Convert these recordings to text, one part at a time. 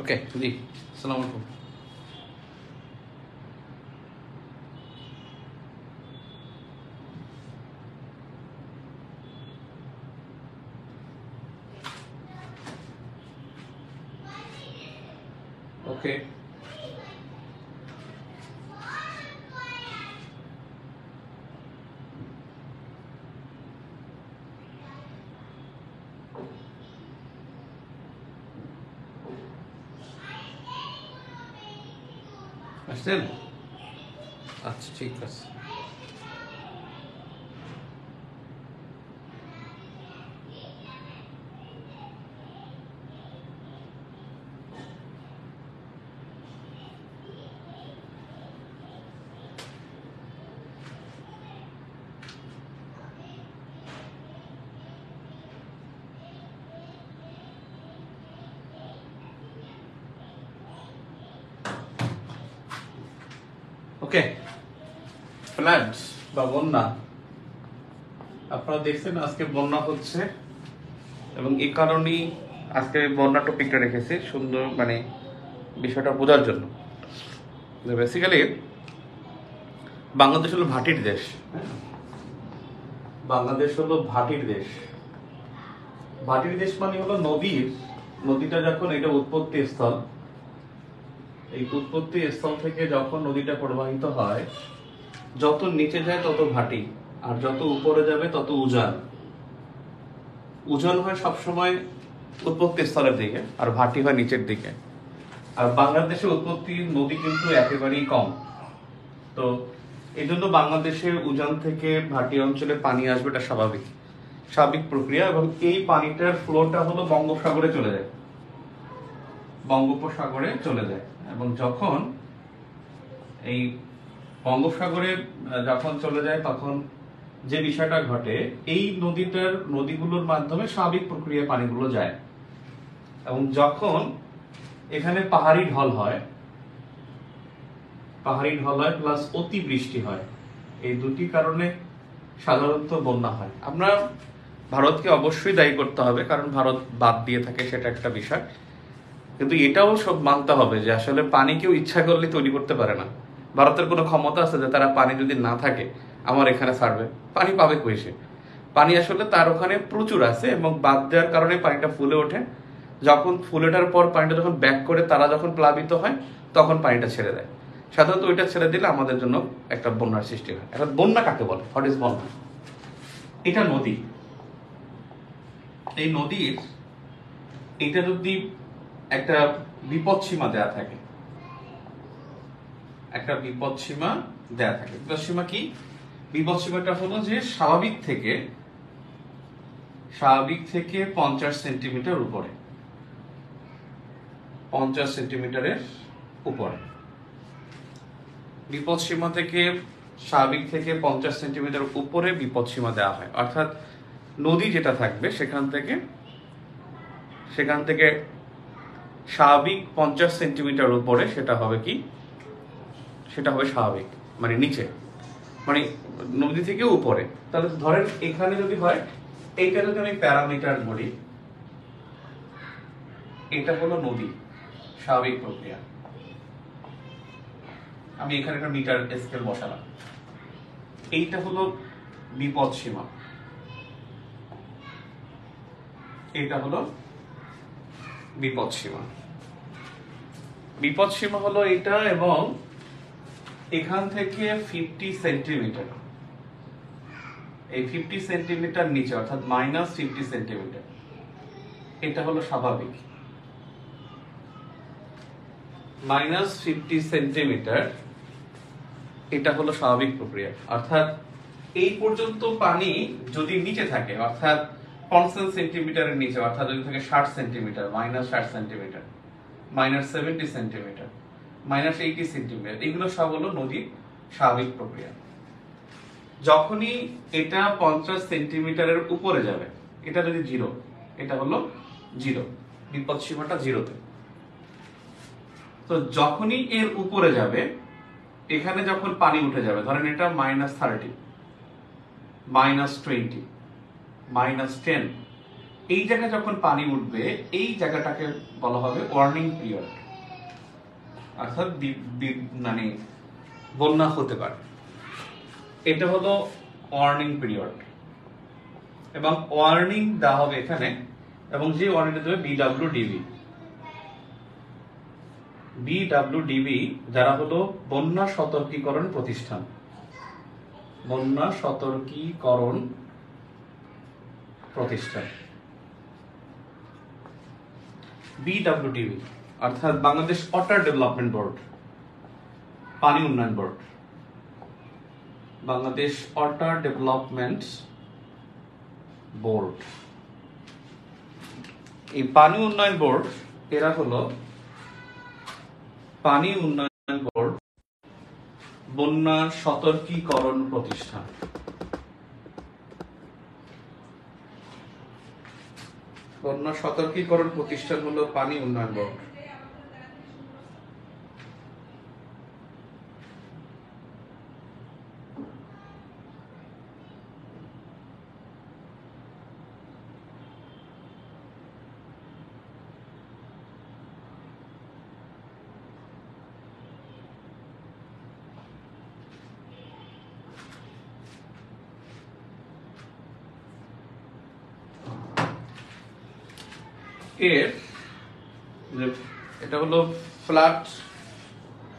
ওকে জি, আসসালামু আলাইকুম। ওকে আসছেন? আচ্ছা ঠিক আছে। ওকে, ফ্লাড বা বন্যা, আপনারা দেখছেন আজকে বন্যা হচ্ছে এবং এই কারণেই আজকে বন্যা টপিকটা রেখেছি সুন্দর, মানে বিষয়টা বোঝার জন্য। বেসিক্যালি বাংলাদেশ হলো ভাটির দেশ। বাংলাদেশ হলো ভাটির দেশ। ভাটির দেশ মানে হলো নদীটা যখন এটা উৎপত্তি স্থল, এই উৎপত্তি স্থল থেকে যখন নদীটা প্রবাহিত হয়, যত নিচে যায় তত ভাটি, আর যত উপরে যাবে তত উজান। উজান হয় সবসময় উৎপত্তি স্থলের দিকে, আর ভাটি হয় নিচের দিকে। আর বাংলাদেশে উৎপত্তি নদী কিন্তু একেবারেই কম। তো এই জন্য বাংলাদেশের উজান থেকে ভাটি অঞ্চলে পানি আসবে, এটা স্বাভাবিক প্রক্রিয়া। এবং এই পানিটার ফ্লোটা হলো বঙ্গোপসাগরে চলে যায়, বঙ্গোপসাগরে চলে যায়। এবং যখন এই বঙ্গোপসাগরে যখন চলে যায় তখন যে বিষয়টা ঘটে, এই নদীগুলোর মাধ্যমে স্বাভাবিক প্রক্রিয়া পানিগুলো যায়। এবং যখন এখানে পাহাড়ি ঢল হয় প্লাস অতিবৃষ্টি হয়, এই দুটি কারণে সাধারণত বন্যা হয়। আমরা ভারতকে অবশ্যই দায়ী করতে হবে, কারণ ভারত বাদ দিয়ে থাকে, সেটা একটা বিষয়। কিন্তু এটাও সব মানতে হবে যে আসলে পানি কেউ ইচ্ছা করলে তৈরি করতে পারে না। ভারতের কোনো ক্ষমতা আছে যে তারা পানি যদি না থাকে আমার এখানে ছাড়বে? পানি পাবে কই সে? পানি আসলে তার ওখানে প্রচুর আছে, এবং বাদ দেওয়ার কারণে পানিটা ফুলে ওঠে। যখন ফুলে ওঠার পর পানিটা যখন ব্যাক করে তারা যখন প্লাবিত হয়, তখন পানিটা ছেড়ে দেয়। সাধারণত ওইটা ছেড়ে দিলে আমাদের জন্য একটা বন্যার সৃষ্টি হয়। এখন বন্যা কাকে বলে? হোয়াট ইজ বন্যা? এটা নদী। এই নদীর এটা যদি একটা বিপদসীমা দেয়া থাকে, বিপদসীমা কি? বিপদসীমাটা হলো যে স্বাভাবিক থেকে 50 সেন্টিমিটার উপরে, 50 সেন্টিমিটারের উপরে। বিপদসীমা থেকে স্বাভাবিক থেকে 50 সেন্টিমিটার উপরে বিপদসীমা দেওয়া হয়। অর্থাৎ নদী যেটা থাকবে সেখান থেকে স্বাভাবিক 50 সেন্টিমিটার উপরে, সেটা হবে কি? সেটা হবে স্বাভাবিক, মানে নিচে, মানে নদী থেকে উপরে। তাহলে ধরেন এখানে যদি হয়, এইটা যদি আমি প্যারামিটার বলি, এটা হলো নদী, স্বাভাবিক প্রক্রিয়া। আমি এখানে একটা মিটার স্কেল বসালাম। এইটা হলো বিপদসীমা, এটা হলো বিপদসীমা হলো এটা। এবং এখান থেকে 50 সেন্টিমিটার, এই 50 সেন্টিমিটার নিচে, অর্থাৎ -50 সেন্টিমিটার, এটা হলো স্বাভাবিক। -50 সেন্টিমিটার এটা হলো স্বাভাবিক প্রক্রিয়া। অর্থাৎ এই পর্যন্ত পানি যদি নিচে থাকে, অর্থাৎ 50 সেন্টিমিটারের নিচে, অর্থাৎ যদি থাকে 60 সেন্টিমিটার, -60 সেন্টিমিটার, -70 সেন্টিমিটার, -80 সেন্টিমিটার, এগুলো সব হলো নদীর স্বাভাবিক প্রক্রিয়া। যখনই এটা 50 সেন্টিমিটারের উপরে যাবে, এটা যদি জিরো, এটা হলো জিরো, বিপদসীমাটা জিরোতে। তো যখনই এর উপরে যাবে, এখানে যখন পানি উঠে যাবে, ধরেন এটা -30, -20, -10, এই জায়গায় যখন পানি উঠবে এই জায়গাটাকে বলা হবে ওয়ার্নিং পিরিয়ড, অর্থাৎ মানে বন্যা হতে পারে। এটা হলো ওয়ার্নিং পিরিয়ড এবং ওয়ার্নিং দেওয়া হবে এখানে, এবং যে ওয়ার্নিংটা দেবে বিডব্লিউডিবি। বিডব্লিউডিবি যারা হলো বন্যা সতর্কীকরণ প্রতিষ্ঠান, বন্যা সতর্কীকরণ প্রতিষ্ঠান, বিডব্লিউডিবি অর্থাৎ বাংলাদেশ ওয়াটার ডেভেলপমেন্ট বোর্ড, পানি উন্নয়ন board, Bangladesh water development board. এই পানি উন্নয়ন বোর্ড এরা হলো পানি উন্নয়ন বোর্ড বন্যা সতর্কীকরণ প্রতিষ্ঠান। বন্যা সতর্কীকরণ প্রতিষ্ঠান হলো পানি উন্নয়ন বোর্ড। এর এটা হলো flood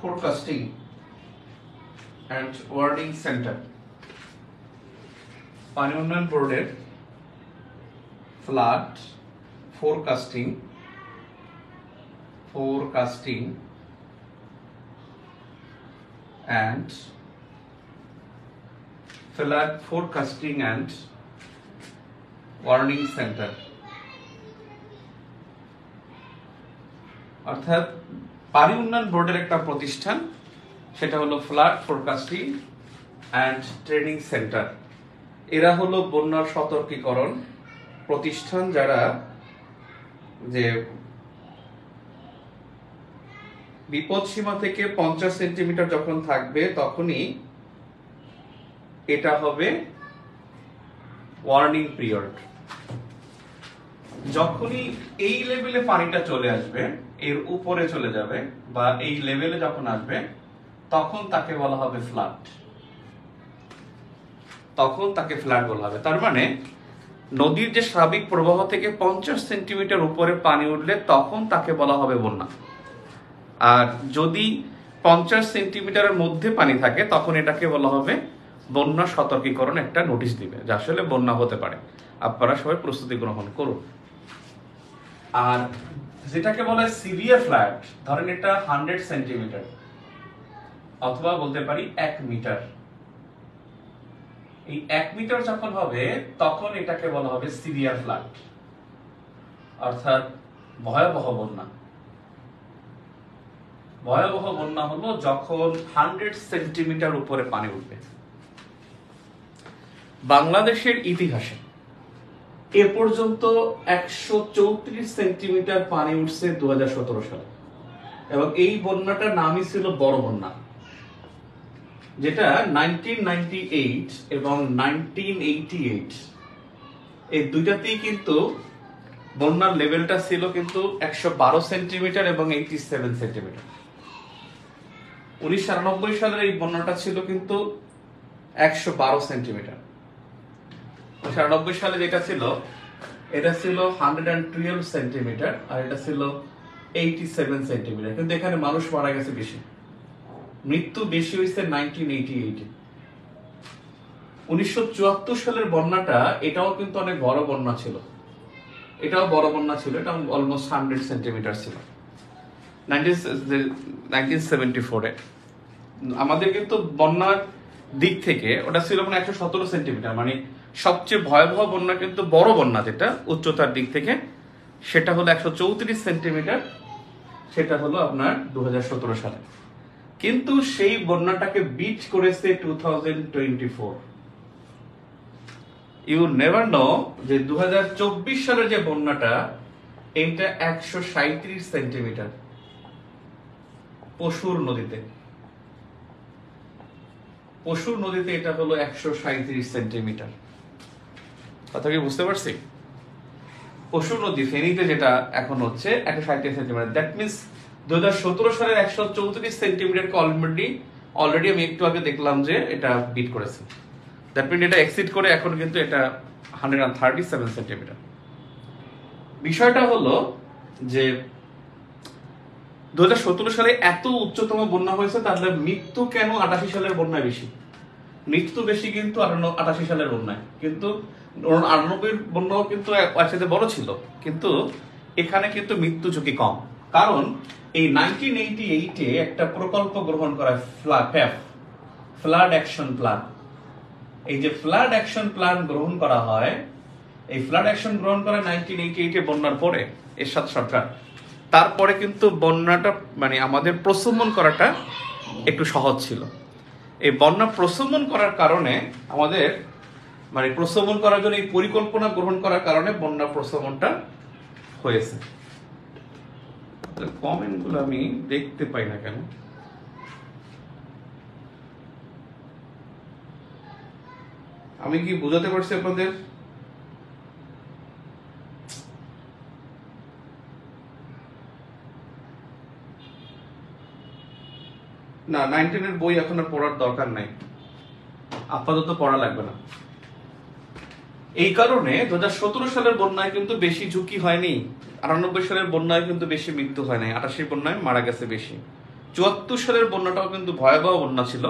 forecasting and warning centre. পানি উন্নয়ন বোর্ডের flood forecasting and flood forecasting and warning centre, অর্থাৎ পানি উন্নয়ন বোর্ডের একটা প্রতিষ্ঠান, সেটা হলো flood forecasting and training centre. এরা হলো বন্যার সতর্কীকরণ প্রতিষ্ঠান, যারা যে বিপদ সীমা থেকে 50 সেন্টিমিটার যখন থাকবে তখনই এটা হবে ওয়ার্নিং পিরিয়ড। যখনই এই লেভেলে পানিটা চলে আসবে, এর উপরে চলে যাবে বা এই লেভেলে যখন আসবে তখন তাকে বলা হবে ফ্লাড, তখন তাকে ফ্লাড বলা হবে। তার মানে নদীর যে স্বাভাবিক প্রবাহ থেকে 50 সেন্টিমিটার উপরে পানি উঠলে তখন তাকে বলা হবে বন্যা। আর যদি 50 সেন্টিমিটারের মধ্যে পানি থাকে তখন এটাকে বলা হবে বন্যা সতর্কীকরণ, একটা নোটিশ দিবে যে আসলে বন্যা হতে পারে, আপনারা সবাই প্রস্তুতি গ্রহণ করুন। আর যেটাকে বলা হয় সিভিয়ার ফ্লাড, ধরেন এটা 100 সেন্টিমিটার অথবা বলতে পারি 1 মিটার। এই 1 মিটার যখন হবে তখন এটাকে বলা হবে সিভিয়ার ফ্লাড, অর্থাৎ ভয়াবহ বন্যা। ভয়াবহ বন্যা হলো যখন 100 সেন্টিমিটার উপরে পানি উঠবে। বাংলাদেশের ইতিহাসে এ পর্যন্ত 134 সেন্টিমিটার পানি উঠছে 2017 সালে, এবং এই বন্যাটার নামই ছিল বড় বন্যা, যেটা 1998 এবং 1988 এই দুইটাতেই কিন্তু বন্যার লেভেলটা ছিল কিন্তু 112 সেন্টিমিটার এবং 87 সেন্টিমিটার। 1999 সালের এই বন্যাটা ছিল কিন্তু 112 সেন্টিমিটার। 1999 সালে যেটা ছিল এটা ছিল 112 সেন্টিমিটার আর এটা ছিল 87 সেন্টিমিটার, কিন্তু এখানে মানুষ মারা গেছে বেশি, মৃত্যু বেশি হয়েছে 1988। 1974 সালের বন্যাটা এটাও কিন্তু অনেক বড় বন্যা ছিল, এটাও বড় বন্যা ছিল, এটা অলমোস্ট 100 সেন্টিমিটার ছিল 1974-এ। আমাদের কিন্তু বন্যার দিক থেকে ওটা ছিল মানে 117 সেন্টিমিটার, মানে সবচেয়ে ভয়াবহ বন্যা কিন্তু বড় বন্যা যেটা উচ্চতার দিক থেকে সেটা হলো 134 সেন্টিমিটার, সেটা হলো আপনার 2017 সালে। কিন্তু সেই বন্যাটাকে বিট করেছে 2024। ইউ নেভার নো যে 2024 সালের যে বন্যাটা এইটা 137 সেন্টিমিটার পশুর নদীতে, পশুর নদীতে এটা হলো 137 সেন্টিমিটার। কথা কি বুঝতে পারছি? পশুর নদী ফেনীতে যেটা এখন হচ্ছে 137 সেন্টিমিটার, দ্যাট মিনস 2017 সালের 134 সেন্টিমিটারকে অলরেডি আমি একটু আগে দেখলাম যে এটা বিট করেছে। দ্যাট মিন এটা এক্সিড করে এখন কিন্তু এটা 137 সেন্টিমিটার। বিষয়টা হলো যে 2017 সালে এত উচ্চতম বন্যা হয়েছে, তাহলে মৃত্যু কেন 88 সালের বন্যায় বেশি? মৃত্যু বেশি কিন্তু 88 সালের বন্যায়, কিন্তু 98 বন্যাও কিন্তু একসাথে বড় ছিল, কিন্তু এখানে কিন্তু মৃত্যু ঝুঁকি কম। কারণ এই 1988-এ একটা প্রকল্প গ্রহণ করা ফ্লাড অ্যাকশন প্ল্যান। এই যে ফ্লাড অ্যাকশন প্ল্যান গ্রহণ করা হয়, এই ফ্লাড অ্যাকশন গ্রহণ করা 1988-এ বন্যার পরে এরশাদ সরকার, তারপরে কিন্তু বন্যাটা মানে আমাদের প্রশমন করাটা একটু সহজ ছিল। এই বন্যা প্রশমন করার কারণে আমাদের মানে প্রশমন করার জন্য এই পরিকল্পনা গ্রহণ করার কারণে বন্যা প্রশমনটা হয়েছে। কমেন্টগুলো আমি দেখতে পাই না কেন? আমি কি বুঝাতে পারছি আপনাদের? না, 19-এর বই এখন আর পড়ার দরকার নাই, আপাতত পড়া লাগবে না। এই কারণে 2017 সালের বন্যায় কিন্তু বেশি ঝুঁকি হয়নি, 98 সালের বন্যায় কিন্তু বেশি মৃত্যু হয় নাই, 88 বন্যায় মারা গেছে বেশি। 74 সালের বন্যাটাও কিন্তু ভয়াবহ বন্যা ছিল,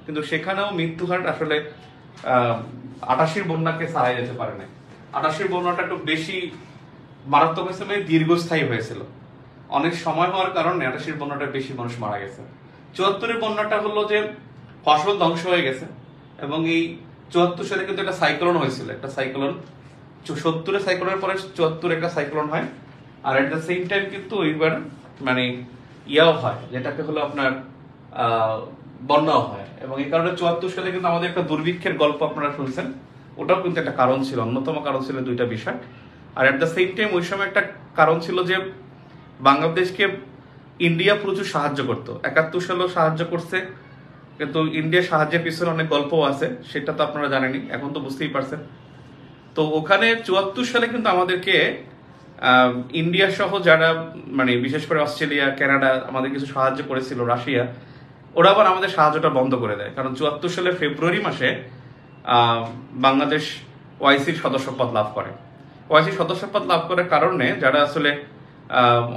কিন্তু সেখানেও মৃত্যু হার আসলে 88 বন্যাকে ছাড়াই যেতে পারে না। 88 বন্যাটা একটু বেশি মারাত্মক হয়েছে, মানে দীর্ঘস্থায়ী হয়েছিল, অনেক সময় হওয়ার কারণে 88 বন্যাটা বেশি মানুষ মারা গেছে। 74-এর বন্যাটা হলো যে ফসল ধ্বংস হয়ে গেছে, এবং এই 74 সালে কিন্তু একটা সাইক্লোন হয়েছিল, একটা সাইক্লোন 70-এর সাইক্লোনের পরে 74 একটা সাইক্লোন হয়, আর এট দ্য সেম টাইম কিন্তু ওইবার মানে ইয়াও হয়, যেটাকে হলো আপনার বন্যাও হয়। এবং এই কারণে 74 সালে কিন্তু আমাদের একটা দুর্ভিক্ষের গল্প আপনারা শুনছেন, ওটাও কিন্তু একটা কারণ ছিল, অন্যতম কারণ ছিল দুইটা বিষয়। আর এট দ্য সেম টাইম ওই সময় একটা কারণ ছিল যে বাংলাদেশকে ইন্ডিয়া প্রচুর সাহায্য করতো, 71 সালেও সাহায্য করছে, কিন্তু ইন্ডিয়া সাহায্যের পিছনে অনেক গল্প আছে, সেটা তো আপনারা জানেনই, এখন তো বুঝতেই পারছেন। তো ওখানে 74 সালে কিন্তু আমাদেরকে ইন্ডিয়া সহ যারা মানে বিশেষ করে অস্ট্রেলিয়া, কানাডা আমাদের কিছু সাহায্য করেছিল, রাশিয়া, ওরা আবার আমাদের সাহায্যটা বন্ধ করে দেয়। কারণ 74 সালের ফেব্রুয়ারি মাসে বাংলাদেশ ওআইসির সদস্যপদ লাভ করে। ওআইসির সদস্যপদ লাভ করার কারণে যারা আসলে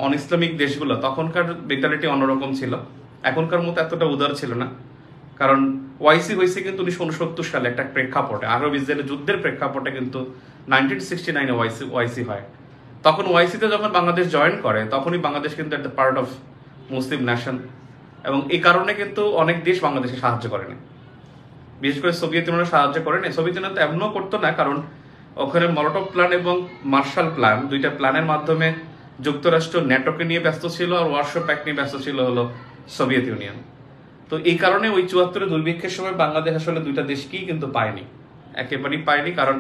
অন ইসলামিক দেশগুলো, তখনকার মেন্টালিটি অন্যরকম ছিল, এখনকার মতো এতটা উদার ছিল না। কারণ ওআইসি হয়েছে কিন্তু 1969 সালে একটা প্রেক্ষাপটে, আরব ইসরায়েলের যুদ্ধের প্রেক্ষাপটে কিন্তু 1969-এ ওআইসি হয়। তখন ওআইসিতে যখন বাংলাদেশ জয়েন করে, তখনই বাংলাদেশ কিন্তু একটা পার্ট অফ মুসলিম নেশন, এবং এই কারণে কিন্তু অনেক দেশ বাংলাদেশে সাহায্য করেনি, বিশেষ করে সোভিয়েত ইউনিয়ন সাহায্য করেনি। সোভিয়েত ইউনিয়ন তো এমনও করতো না, কারণ ওখানে মলোটভ প্ল্যান এবং মার্শাল প্ল্যান, দুইটা প্ল্যানের মাধ্যমে যুক্তরাষ্ট্র ন্যাটোকে নিয়ে ব্যস্ত ছিল, আর ওয়ারশো প্যাক্ট নিয়ে ব্যস্ত ছিল হলো সোভিয়েত ইউনিয়ন। তো এই কারণে ওই 74-এর দুর্ভিক্ষের সময় বাংলাদেশ আসলে দুইটা দেশকেই কিন্তু পায়নি, একেবারেই পায়নি। কারণ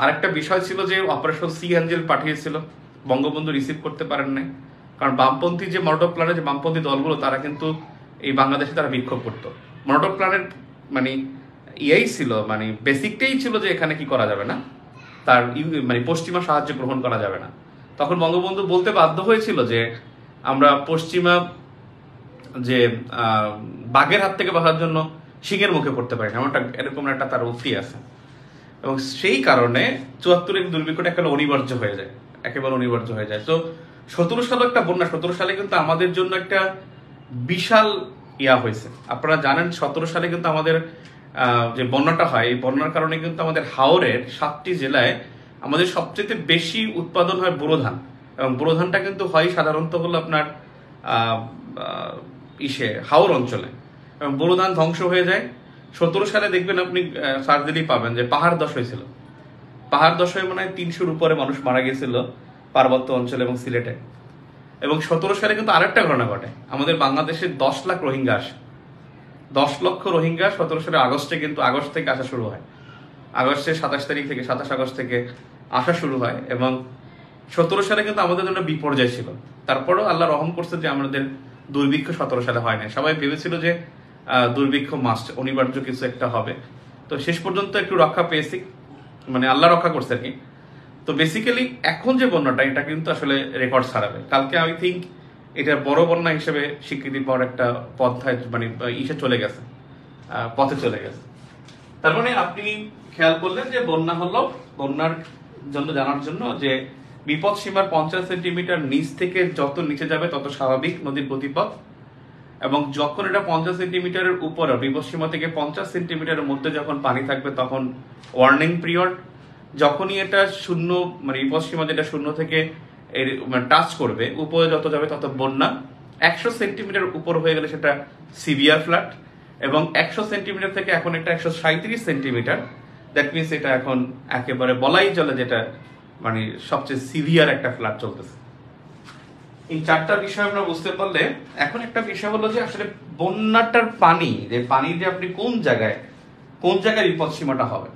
আরেকটা বিষয় ছিল যে অপারেশন সি অ্যাঞ্জেল পাঠিয়েছিল, বঙ্গবন্ধু রিসিভ করতে পারেন নাই, কারণ বামপন্থী যে মনোটভ প্ল্যানের যে বামপন্থী দলগুলো, তারা কিন্তু এই বাংলাদেশে তারা বিক্ষোভ করতো। মনোটভ প্ল্যানের মানে ইয়াই ছিল, মানে বেসিকটাই ছিল যে এখানে কি করা যাবে না, তার মানে পশ্চিমা সাহায্য গ্রহণ করা যাবে না। তখন বঙ্গবন্ধু বলতে বাধ্য হয়েছিল যে আমরা পশ্চিমা যে বাঘের হাত থেকে বাঁচার জন্য সিংহের মুখে পড়তে পারি না, এরকম একটা তার উক্তি আছে। এবং সেই কারণে 74-এর দুর্ভিক্ষটা একেবারে অনিবার্য হয়ে যায়, একেবারে অনিবার্য হয়ে যায়। তো 17 সালে একটা বন্যা, 17 সালে কিন্তু আমাদের জন্য একটা বিশাল ইয়া হয়েছে। আপনারা জানেন 17 সালে কিন্তু আমাদের যে বন্যাটা হয়, এই বন্যার কারণে কিন্তু আমাদের হাওরের 7টি জেলায় আমাদের সবচেয়ে বেশি উৎপাদন হয় বোরো ধান, এবং বোরো ধানটা কিন্তু হয় সাধারণত হলো আপনার হাওর অঞ্চলে, এবং বোরো ধান ধ্বংস হয়ে যায়। 17 সালে দেখবেন আপনি সার্চ দিলেই পাবেন যে পাহাড় ধস হয়েছিল, পাহাড় ধস হয়ে মনে হয় 300-র উপরে মানুষ মারা গিয়েছিল পার্বত্য অঞ্চলে এবং সিলেটে। এবং 17 সালে কিন্তু আরেকটা ঘটনা ঘটে, আমাদের বাংলাদেশে 10 লাখ রোহিঙ্গা আসে, 10 লক্ষ রোহিঙ্গা 17 সালের আগস্ট থেকে আসা শুরু হয়, আগস্টের 27 তারিখ থেকে 27 আগস্ট থেকে আসা শুরু হয়। এবং 17 সালে কিন্তু আমাদের জন্য বিপর্যয় ছিল, তারপরেও আল্লাহ রহম করছে যে আমাদের দুর্ভিক্ষ 17 সালে হয় না। সবাই ভেবেছিল যে দুর্ভিক্ষ মাস্ট, অনিবার্য কিছু একটা হবে। তো শেষ পর্যন্ত একটু রক্ষা পেয়েছি, মানে আল্লাহ রক্ষা করছে আর কি। তো বেসিক্যালি এখন যে বন্যাটা এটা কিন্তু আসলে রেকর্ড ছাড়াবে। কালকে আই থিঙ্ক এটা বড় বন্যা হিসেবে স্বীকৃতি পাওয়ার একটা পথে মানে চলে গেছে, পথে চলে গেছে। তার মানে আপনি খেয়াল করলেন যে বন্যা হলো, বন্যার জন্য জানার জন্য যে বিপদ সীমার 50 সেন্টিমিটার নিচ থেকে যত নিচে যাবে তত স্বাভাবিক নদীর গতিপথ, এবং যখন এটা 50 সেন্টিমিটারের উপরে বিপদ সীমা থেকে 50 সেন্টিমিটারের মধ্যে যখন পানি থাকবে তখন ওয়ার্নিং পিরিয়ড। যখনই এটা শূন্য মানে বিপদ সীমা যেটা শূন্য থেকে টাচ করবে উপরে যত যাবে তত বন্যা। 100 সেন্টিমিটার উপর হয়ে গেলে সেটা সিভিয়ার ফ্লাড, এবং 100 সেন্টিমিটার থেকে এখন এটা 137 সেন্টিমিটার, দ্যাট মিনস এটা এখন একেবারে বলাই চলে যেটা মানে সবচেয়ে সিভিয়ার একটা ফ্লাড চলতেছে। এই চারটা বিষয় আমরা বুঝতে পারলে এখন একটা বিষয় হলো যে আসলে বন্যাটার পানি যে পানির যে আপনি কোন জায়গায় বিপদ সীমাটা হবে।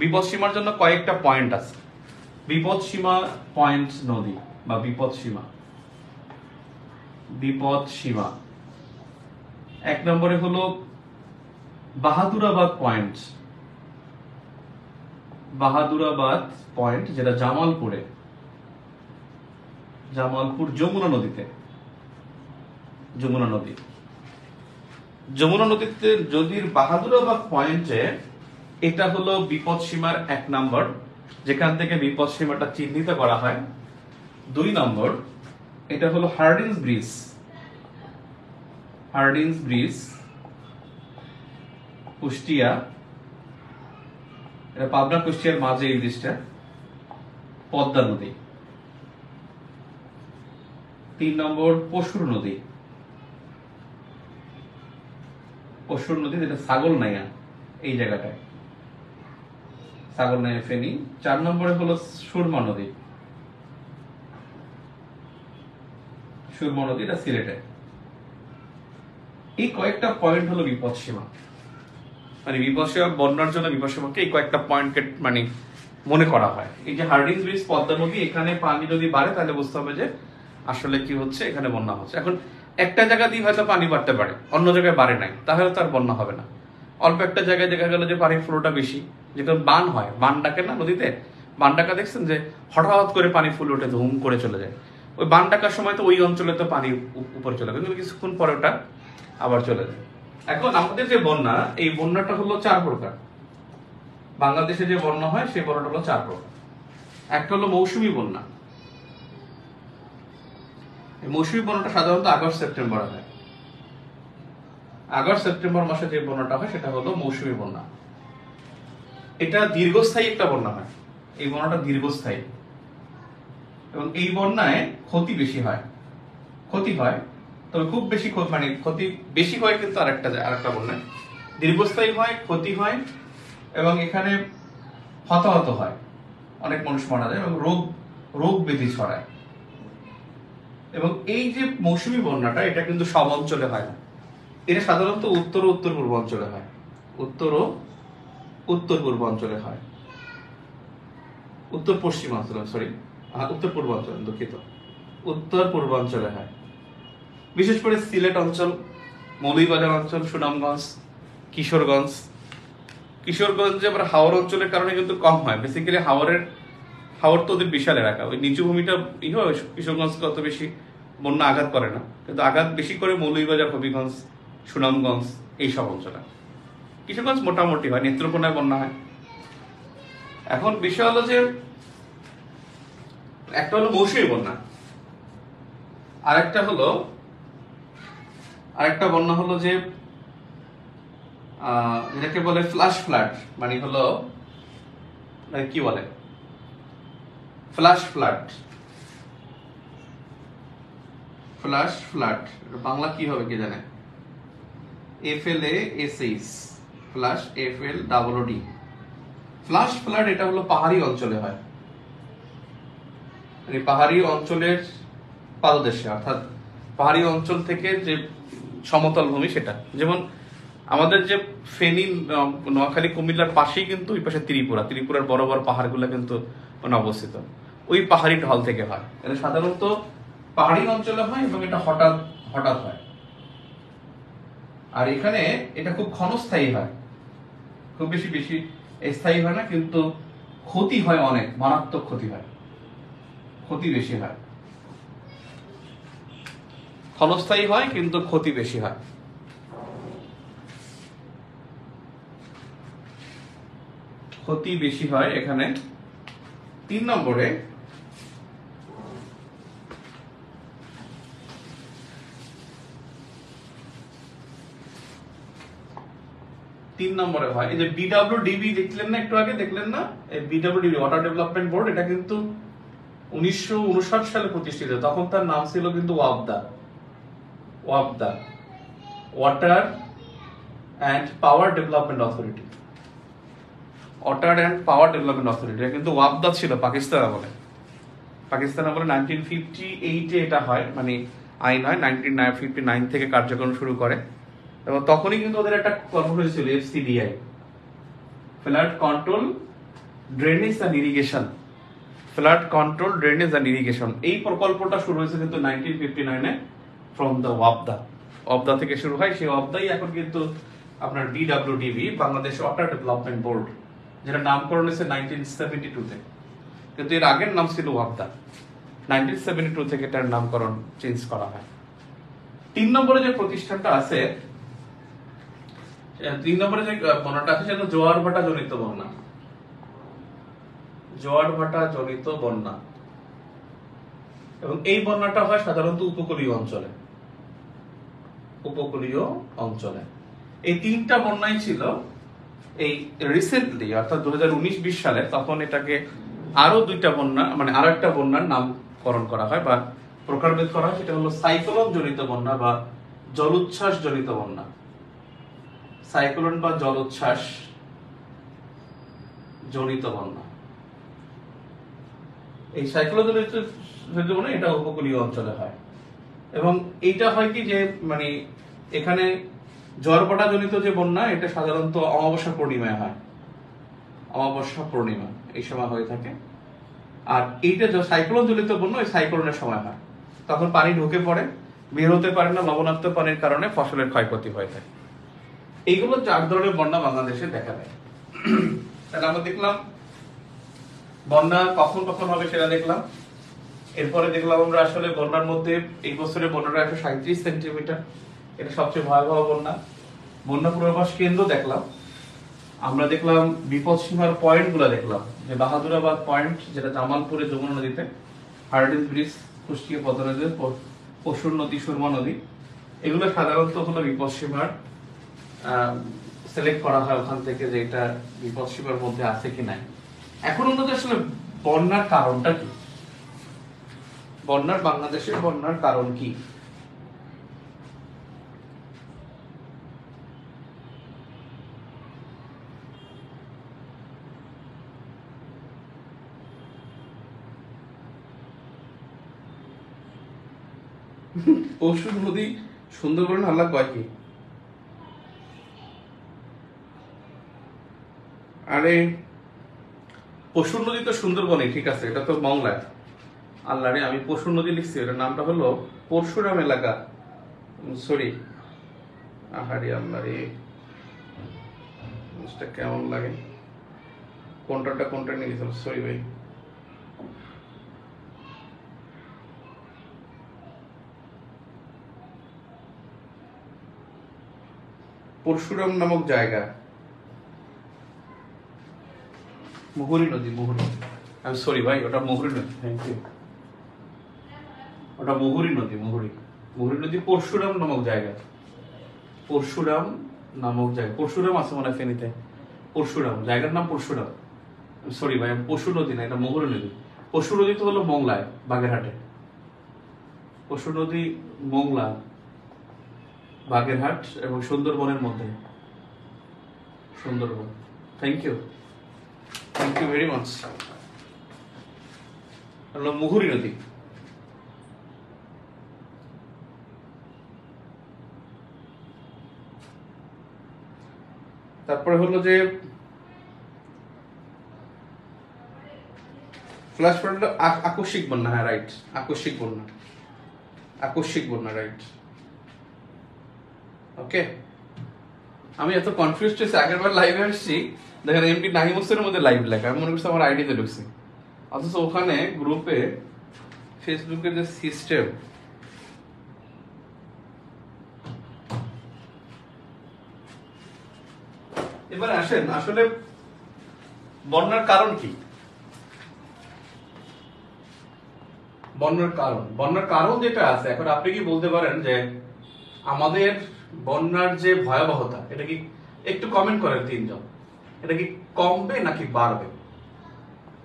বিপদ সীমার জন্য কয়েকটা পয়েন্ট আছে। বিপদ সীমা পয়েন্ট নদী বা বিপদ সীমা 1 নম্বরে হলো বাহাদুরাবাদ পয়েন্ট যেটা জামালপুর যমুনা নদীতে নদীর বাহাদুরাবাদ পয়েন্টে এটা হলো বিপদ সীমার 1 নম্বর, যেখান থেকে বিপদ সীমাটা চিহ্নিত করা হয়। 2 নম্বর এটা হলো হার্ডিঞ্জ ব্রিজ কুষ্টিয়া, এটা পাবনা কুষ্টিয়ার মাঝে এই ব্রিজটা, পদ্মা নদী। 3 নম্বর পশুর নদী যেটা ছাগলনাইয়া, এই জায়গাটায় ছাগলনাইয়া ফেনী। 4 নম্বরে হলো সুরমা নদী, এটা সিলেটে। এই কয়েকটা পয়েন্ট হলো বিপদ সীমা, মানে বিপদ সীমা বন্যার জন্য বিপদ সীমাকে এই কয়েকটা পয়েন্টকে মানে মনে করা হয়। এই যে হার্ডিঞ্জ ব্রিজ, পদ্মা নদী, এখানে পানি যদি বাড়ে তাহলে বুঝতে হবে যে আসলে কি হচ্ছে, এখানে বন্যা হচ্ছে। এখন একটা জায়গা দিয়ে হয়তো পানি বাড়তে পারে, অন্য জায়গায় বাড়ে নাই, তাহলে তো আর বন্যা হবে না। অল্প একটা জায়গায় দেখা গেল যে পানির ফ্লোটা বেশি, যেটা বান হয়, বান ডাকে না নদীতে, বান ডাকা দেখছেন যে হঠাৎ করে পানি ফুল ওঠে, ধুম করে চলে যায়। ওই বান ডাকার সময় তো ওই অঞ্চলে তো পানি উপরে চলে যায়, কিন্তু কিছুক্ষণ পরে ওটা আবার চলে যায়। এখন আমাদের যে বন্যা, এই বন্যাটা হলো 4 প্রকার। বাংলাদেশে যে বন্যা হয় সেই বন্যাটা হলো 4 প্রকার। একটা হলো মৌসুমী বন্যা। মৌসুমী বন্যাটা সাধারণত আগস্ট সেপ্টেম্বরে হয়। আগস্ট সেপ্টেম্বর মাসে যে বন্যাটা হয় সেটা হলো মৌসুমী বন্যা। এটা দীর্ঘস্থায়ী একটা বন্যা হয়, এই বন্যাটা দীর্ঘস্থায়ী, এবং এই বন্যায় ক্ষতি বেশি হয়, তবে খুব বেশি মানে ক্ষতি বেশি হয়, কিন্তু আরেকটা বন্যায় দীর্ঘস্থায়ী হয়, ক্ষতি হয়, এবং এখানে হতাহত হয়, অনেক মানুষ মারা যায়, এবং রোগ ব্যাধি ছড়ায়। এবং এই যে মৌসুমী বন্যাটা, এটা কিন্তু সব অঞ্চলে হয় না, এটা সাধারণত উত্তর পূর্ব অঞ্চলে হয়, উত্তর পূর্ব অঞ্চলে হয়, উত্তর পূর্ব অঞ্চলে, দুঃখিত, উত্তর পূর্ব অঞ্চলে হয়। বিশেষ করে সিলেট অঞ্চল, মৌলভীবাজার অঞ্চল, সুনামগঞ্জ, কিশোরগঞ্জে আবার হাওর অঞ্চলের কারণে কিন্তু কম হয়। বেসিক্যালি হাওর তো ওদের বিশাল এলাকা, ওই নিচু ভূমিটা কিশোরগঞ্জকে অত বেশি বন্যা আঘাত করে না, কিন্তু আঘাত বেশি করে মৌলভীবাজার, হবিগঞ্জ, সুনামগঞ্জ এইসব অঞ্চলে। কিশোরগঞ্জ মোটামুটি হয়, নেত্রকোনায় বন্যা হয়। এখন বিষয় হলো যে একটা হলো মৌসুমী বন্যা, আরেকটা বন্যা হলো যে যেটাকে বলে ফ্ল্যাশ ফ্লাড, মানে হলো কি বলে ফ্ল্যাশ ফ্লাড, বাংলা কি হবে কি জানে, FLASH flash FLOOD। Flash flood এটা হলো পাহাড়ি অঞ্চলে হয়, মানে পাহাড়ি অঞ্চলের পাদদেশে, অর্থাৎ পাহাড়ি অঞ্চল থেকে যে সমতল ভূমি সেটা, যেমন আমাদের যে ফেনী, নোয়াখালী, কুমিল্লার পাশেই কিন্তু ওই পাশে ত্রিপুরার বড় বড় পাহাড়গুলো কিন্তু অবস্থিত, ওই পাহাড়ি ঢল থেকে হয়। এটা সাধারণত পাহাড়ি অঞ্চলে হয়, এবং এটা হঠাৎ হয়, আর এখানে এটা খুব ক্ষণস্থায়ী হয়, খুব বেশি স্থায়ী হয় না, কিন্তু ক্ষতি হয় অনেক, মারাত্মক ক্ষতি হয়, ক্ষতি বেশি হয়। ক্ষণস্থায়ী হয় কিন্তু ক্ষতি বেশি হয়। ক্ষতি বেশি হয় এখানে। 3 নম্বরে হয় এই যে বিডব্লিউডিবি, দেখলেন না একটু আগে, দেখলেন না এই বিডব্লিউডিবি ওয়াটার ডেভেলপমেন্ট বোর্ড, এটা কিন্তু 1959 সালে প্রতিষ্ঠিত। তখন তার নাম ছিল কিন্তু ওয়াবদা, water and power development authority. Water and power development authority কিন্তু ওয়াবদা ছিল পাকিস্তান আমলে। 1958-এ এটা হয়, মানে আইন হয় 1959 থেকে কার্যক্রম শুরু করে। এবং তখনই কিন্তু ওদের একটা কর্মসূচি ছিল FCDI, flood control drainage and irrigation. এই প্রকল্পটা শুরু হয়েছে কিন্তু 1959-এ ফ্রম দ্য ওয়াবদা থেকে শুরু হয়। সেই ওয়াবদাই এখন কিন্তু আপনার BWDB, Bangladesh water development board, যেটা নামকরণ হয়েছে 1972-তে, কিন্তু এর আগের নাম ছিল ওয়াবদা। 1972 থেকে এটার নামকরণ চেঞ্জ করা হয়। 3 নম্বরে যে প্রতিষ্ঠানটা আছে, 3 নম্বরে যে বন্যাটা আছে সেটা জোয়ার ভাটা জনিত বন্যা। এবং এই বন্যাটা হয় সাধারণত উপকূলীয় অঞ্চলে। এই 3টা বন্যাই ছিল এই রিসেন্টলি, অর্থাৎ 2019-20 সালে, তখন এটাকে আরো 2টা বন্যা, মানে আরো একটা বন্যার নামকরণ করা হয় বা প্রকারভেদ করা হয়। সেটা হলো সাইক্লোন জনিত বন্যা বা জলোচ্ছ্বাস জনিত বন্যা। সাইক্লোন বা জলোচ্ছ্বাস জনিত বন্যা। এই সাইক্লোন জনিত বন্যা এটা উপকূলীয় অঞ্চলে হয়। এবং এইটা হয় কি যে, মানে এখানে জোয়ারভাটা জনিত যে বন্যা, এটা সাধারণত অমাবস্যা পূর্ণিমায় হয়, এই সময় হয়ে থাকে। আর এইটা যে সাইক্লোন জনিত বন্যা, ওই সাইক্লোনের সময় হয়, তখন পানি ঢুকে পড়ে, বের হতে পারে না, লবণাক্ত পানির কারণে ফসলের ক্ষয়ক্ষতি হয়ে থাকে। এইগুলো 4 ধরনের বন্যা বাংলাদেশে দেখা দেয়। তাহলে আমরা দেখলাম বন্যা কখন কখন হবে সেটা দেখলাম। এরপরে দেখলাম আমরা আসলে বন্যার মধ্যে এই বছরের বন্যাটা 137 সেন্টিমিটার, এটা সবচেয়ে ভয়াবহ বন্যা। বন্যা পূর্বাভাস কেন্দ্র দেখলাম। আমরা দেখলাম বিপদ সীমার পয়েন্ট গুলা দেখলাম, যে বাহাদুরাবাদ পয়েন্ট, যেটা জামালপুরে যমুনা নদীতে, হার্ডিঞ্জ ব্রিজ কুষ্টিয়া পদ্মা নদী, পশুর নদী, সুরমা নদী, এগুলো সাধারণত হলো বিপদ সীমার সিলেক্ট করা হয় ওখান থেকে, যে এটা বিপদ সীমার মধ্যে আছে কি নাই। এখন অন্তত আসলে বন্যার কারণটা কি, বাংলাদেশের বন্যার কারণ কি? পশুর নদী সুন্দরবন আল্লাহ কয় কি? আরে পশুর নদী তো সুন্দরবনে, ঠিক আছে, এটা তো মংলায়। আল্লাহ রে, আমি পশুর নদী লিখছি, এটার নামটা হলো পরশুরাম এলাকা, সরি। আহারে আল্লাহ রে, কেমন লাগে, কোনটা নিয়ে গেছিলাম, সরি ভাই। পরশুরাম নামক জায়গা, মুহুরী নদী, আমি সরি ভাই, ওটা মুহুরী নদী, থ্যাংক ইউ। ওটা মুহুরী নদী, পরশুরাম নামক জায়গা, পরশুরাম আছে মনে হয় ফেনীতে। পরশুরাম জায়গার নাম পরশুরাম, সরি ভাই, পশু নদী না, এটা মুহুরী নদী। পশু নদী তো হলো মংলায়, বাগেরহাটে। পশু নদী মংলা, বাগেরহাট এবং সুন্দরবনের মধ্যে, Sundarban. Thank you very much. হলো মুহুরী নদী। তারপরে হলো যে ফ্ল্যাশ ফ্লড আকস্মিক বন্যা, হ্যাঁ রাইট, আকস্মিক বন্যা, রাইট, ওকে। আমি এত কনফিউজ হয়েছি, আগের বার লাইভে আসছি দেখেন এমপি নাহিম হোসেনের মধ্যে লাইভ লেখা, আমি মনে করছি আমার আইডিতে ঢুকছি, অথচ ওখানে গ্রুপে ফেসবুকের যে সিস্টেম, এবার আসেন আসলে বন্যার কারণ কি? বন্যার কারণ যেটা আছে, এখন আপনি কি বলতে পারেন যে আমাদের বন্যার যে ভয়াবহতা, এটা কি একটু কমেন্ট করেন তিনজন, এটা কি কমবে নাকি বাড়বে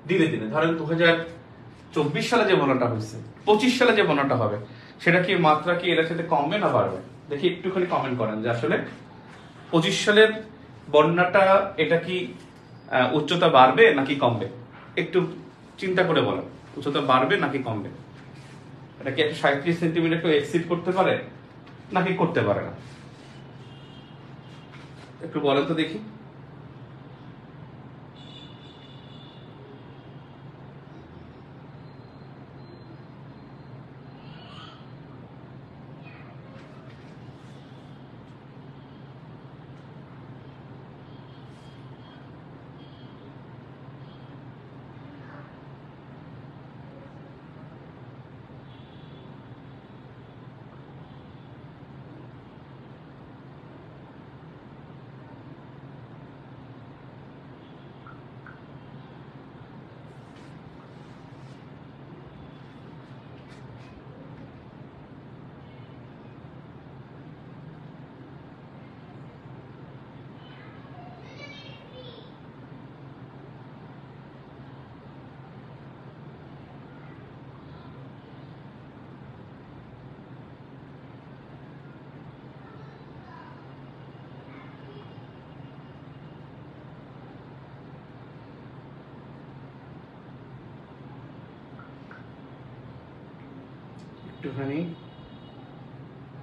ধীরে ধীরে? ধরেন 2024 সালে যে বন্যাটা হয়েছে, 25 সালে যে বন্যাটা হবে, সেটা কি মাত্রা কি এর সাথে কমবে না বাড়বে? দেখি একটুখানি কমেন্ট করেন যে আসলে 25 সালের বন্যাটা এটা কি উচ্চতা বাড়বে নাকি কমবে, একটু চিন্তা করে বলেন, উচ্চতা বাড়বে নাকি কমবে? এটা কি 137 সেন্টিমিটারকে এক্সিড করতে পারে নাকি করতে পারে না? একটু বলেন তো দেখি। একটুখানি